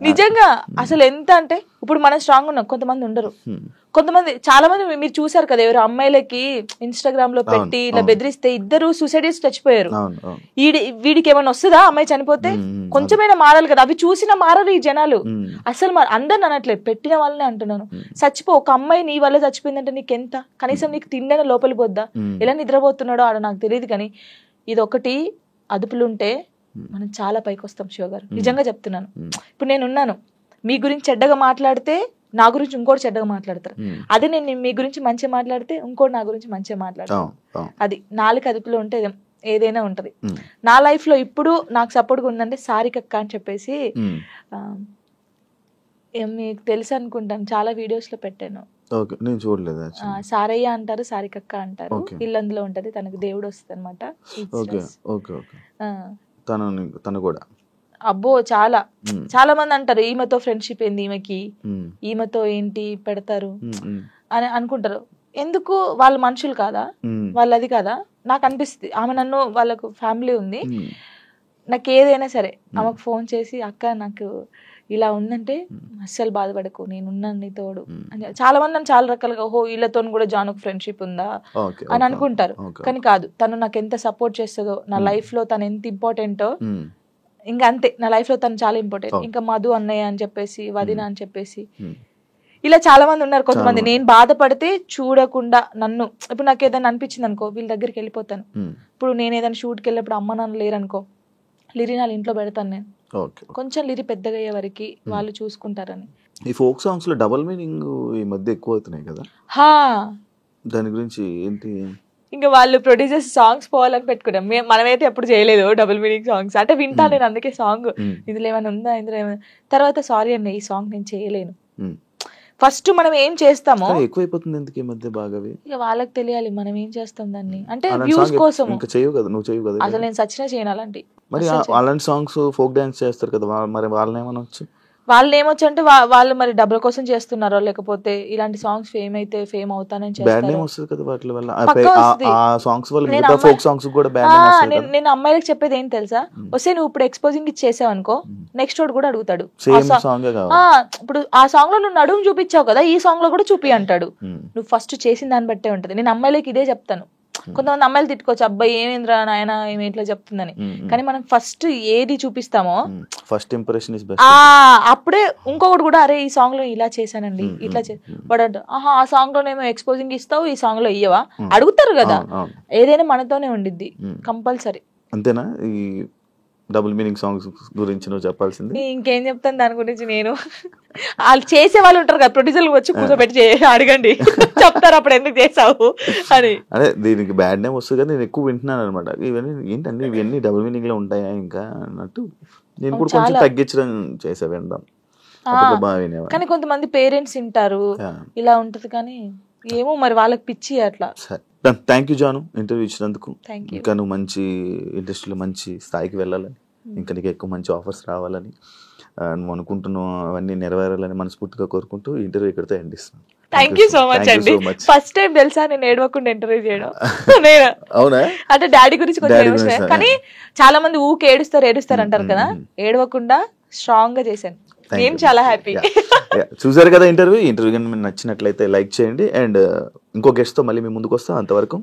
నిజంగా అసలు ఎంత అంటే ఇప్పుడు మనం స్ట్రాంగ్ ఉన్నాం, కొంతమంది ఉండరు. కొంతమంది చాలా మంది మీరు చూసారు కదా, ఎవరు అమ్మాయిలకి ఇన్స్టాగ్రామ్ లో పెట్టి ఇలా బెదిరిస్తే 2 సూసైడ్ చేసి చచ్చిపోయారు. వీడికి ఏమైనా వస్తుందా అమ్మాయి చనిపోతే? కొంచెమైనా మారాలి కదా. అవి చూసినా మారరు ఈ జనాలు. అసలు అందరిని అనట్లేదు, పెట్టిన వాళ్ళనే అంటున్నాను. చచ్చిపో, ఒక అమ్మాయి నీ వల్ల చచ్చిపోయిందంటే నీకెంత, కనీసం నీకు తిండైనా లోపలి పోద్దా? ఎలా నిద్రపోతున్నాడో ఆడ నాకు తెలియదు. కానీ ఇది ఒకటి అదుపులుంటే మనం చాలా పైకి వస్తాం శివ గారు, నిజంగా చెప్తున్నాను. ఇప్పుడు నేను ఉన్నాను, మీ గురించి చెడ్డగా మాట్లాడితే నా గురించి ఇంకోటి చెడ్డగా మాట్లాడతారు. అదే నేను మీ గురించి మంచిగా మాట్లాడితే ఇంకోటి నా గురించి మంచిగా మాట్లాడతారు. అది నాలుగు అదుపులో ఉంటే ఏదైనా ఉంటది. నా లైఫ్ లో ఇప్పుడు నాకు సపోర్ట్గా ఉందంటే సారికక్క అని చెప్పేసి, మీకు తెలుసు అనుకుంటాను, చాలా వీడియోస్ లో పెట్టాను. సారయ్య అంటారు, సారికక్క అంటారు. ఇల్లందులో ఉంటది, తనకు దేవుడు వస్తుంది అనమాట. అబ్బో చాలా చాలా మంది అంటారు ఈమెతో ఫ్రెండ్షిప్ ఏంది, ఈమెతో ఏంటి పెడతారు అని అనుకుంటారు. ఎందుకు? వాళ్ళ మనుషులు కాదా, వాళ్ళది కాదా? నాకు అనిపిస్తుంది. ఆమె నన్ను, వాళ్ళకు ఫ్యామిలీ ఉంది, నాకు ఏదైనా సరే ఆమెకు ఫోన్ చేసి అక్క నాకు ఇలా ఉందంటే అస్సలు బాధపడకు, నేనున్నాను నీ తోడు అని. చాలా మంది నన్ను చాలా రకాలుగా ఓహో వీళ్ళతో కూడా జానుకు ఫ్రెండ్షిప్ ఉందా అని అనుకుంటారు. కానీ కాదు, తను నాకు ఎంత సపోర్ట్ చేస్తుందో, నా లైఫ్ లో తను ఎంత ఇంపార్టెంటో, ఇంకా అంతే. నా లైఫ్ లో తను చాలా ఇంపార్టెంట్. ఇంకా మధు అన్నయ్య అని చెప్పేసి, వదిన అని చెప్పేసి, ఇలా చాలా మంది ఉన్నారు. కొంతమంది నేను బాధపడితే చూడకుండా నన్ను, ఇప్పుడు నాకు ఏదైనా అనిపించింది అనుకో, వీళ్ళ దగ్గరికి వెళ్ళిపోతాను. ఇప్పుడు నేను ఏదైనా షూట్కి వెళ్ళినప్పుడు అమ్మ నాన్న లేరనుకో, లిరి నా ఇంట్లో పెడతాను నేను, కొంచెం లిరి పెద్దగా అయ్యే వరకు వాళ్ళు చూసుకుంటారని. ఈ ఫోక్ సాంగ్స్ లో డబుల్ మీనింగ్ ఈ మధ్య ఎక్కువ అవుతున్నాయి కదా, దాని గురించి ఏంటి? ఇంకా వాళ్ళు ప్రొడ్యూసర్స్ సాంగ్స్ పోవాలని పెట్టుకున్నాం, మనమైతే ఎప్పుడు చేయలేదు డబుల్ మీనింగ్ సాంగ్స్. అంటే వింటా నేను, అందుకే సాంగ్ ఇందులో ఏమైనా ఉందా, ఇందులో ఏమైనా. తర్వాత సారీ అండి, ఈ సాంగ్ నేను చేయలేను. ఫస్ట్ మనం ఏం చేస్తామో ఎక్కువైపోతుంది ఎందుకు ఈ మధ్య బాగా, ఇక వాళ్ళకి తెలియాలి మనం ఏం చేస్తాం దాన్ని. అంటే వ్యూస్ కోసం. అసలు నేను సచ్చినా చేయను అలాంటి. మరి అలాంటి సాంగ్స్ ఫోక్ డాన్స్ చేస్తారు కదా, మరి వాళ్ళని ఏమనొచ్చు? వాళ్ళు ఏమొచ్చు అంటే వాళ్ళు మరి డబ్బుల కోసం చేస్తున్నారో, లేకపోతే ఇలాంటి సాంగ్స్ ఫేమ్ అయితే ఫేమ్ అవుతానని చేస్తారు. నేను అమ్మాయిలకు చెప్పేది ఏం తెలుసా, వస్తే నువ్వు ఇప్పుడు ఎక్స్పోజింగ్ ఇచ్చేసావు అనుకో, నెక్స్ట్ వాడు కూడా అడుగుతాడు. ఇప్పుడు ఆ సాంగ్ లో నువ్వు నడుము చూపించావు కదా, ఈ సాంగ్ లో కూడా చూపి అంటాడు. నువ్వు ఫస్ట్ చేసిన దాన్ని బట్టే ఉంటది. నేను అమ్మాయిలకి ఇదే చెప్తాను. కొంతమంది అమ్మాయిలు తిట్టుకోవచ్చు, అబ్బాయి ఏమేంద్రా నాయన ఏమి ఇట్లా చెప్తుందని. కానీ మనం ఫస్ట్ ఏది చూపిస్తామో ఫస్ట్ ఇంప్రెషన్ అప్పుడే ఇంకొకటి కూడా, అరే ఈ సాంగ్ లో ఇలా చేశానండి, ఇట్లా వాడు ఆహా ఆ సాంగ్ లోనేమో ఎక్స్పోజింగ్ ఇస్తావు, ఈ సాంగ్ లో ఇయ్యవా అడుగుతారు కదా. ఏదైనా మనతోనే ఉండిద్ది కంపల్సరీ. అంతేనా? ఈ డబుల్ మీనింగ్ సాంగ్స్ గురించి నువ్వు చెప్పాల్సింది. ఇంకేం చెప్తాను దాని గురించి. నేను వాళ్ళు చేసే వాళ్ళు ఉంటారు కదా, ప్రొడ్యూసర్లు వచ్చి కూర్చోబెట్టి అడగండి, చెప్తారు అప్పుడు ఎందుకు చేసావు అని. అదే దీనికి బ్యాడ్ నేమ్ వస్తుంది కదా, నేను ఎక్కువ వింటున్నాను అనమాట. ఇవన్నీ ఏంటంటే ఇవన్నీ డబుల్ మీనింగ్ లో ఉంటాయా ఇంకా అన్నట్టు నేను కూడా కొంచెం తగ్గించడం చేసా వినడం. కానీ కొంతమంది పేరెంట్స్ వింటారు, ఇలా ఉంటది. కానీ ఏమో మరి వాళ్ళకి పిచ్చి అట్లా. థ్యాంక్ యూ జాను, ఇంటర్వ్యూ ఇచ్చినందుకు. ఇంకా నువ్వు మంచి ఇండస్ట్రీలో మంచి స్థాయికి వెళ్ళాలని, ఇంకా నీకు ఎక్కువ మంచి ఆఫర్స్ రావాలని, నువ్వు అనుకుంటున్నావు అవన్నీ నెరవేరాలని మనస్ఫూర్తిగా కోరుకుంటూ ఇంటర్వ్యూ ఇక్కడితో ఎండ్ ఇస్తున్నాను. థ్యాంక్ యూ సో మచ్ అండి. ఫస్ట్ టైం తెలుసా నేను ఏడవకుండా ఇంటర్వ్యూ చేయడం. అవునా? అంటే డాడీ గురించి కొంచెం ఏడుస్తాను, కానీ చాలా మంది ఊకే ఏడుస్తారు అంటారు కదా, ఏడవకుండా స్ట్రాంగ్ గా చేశాను. నేను చాలా హ్యాపీ. చూసారు కదా ఇంటర్వ్యూ కానీ మీకు నచ్చినట్లయితే లైక్ చేయండి. అండ్ ఇంకో గెస్ట్ తో మళ్ళీ మీ ముందుకు వస్తాం. అంతవరకు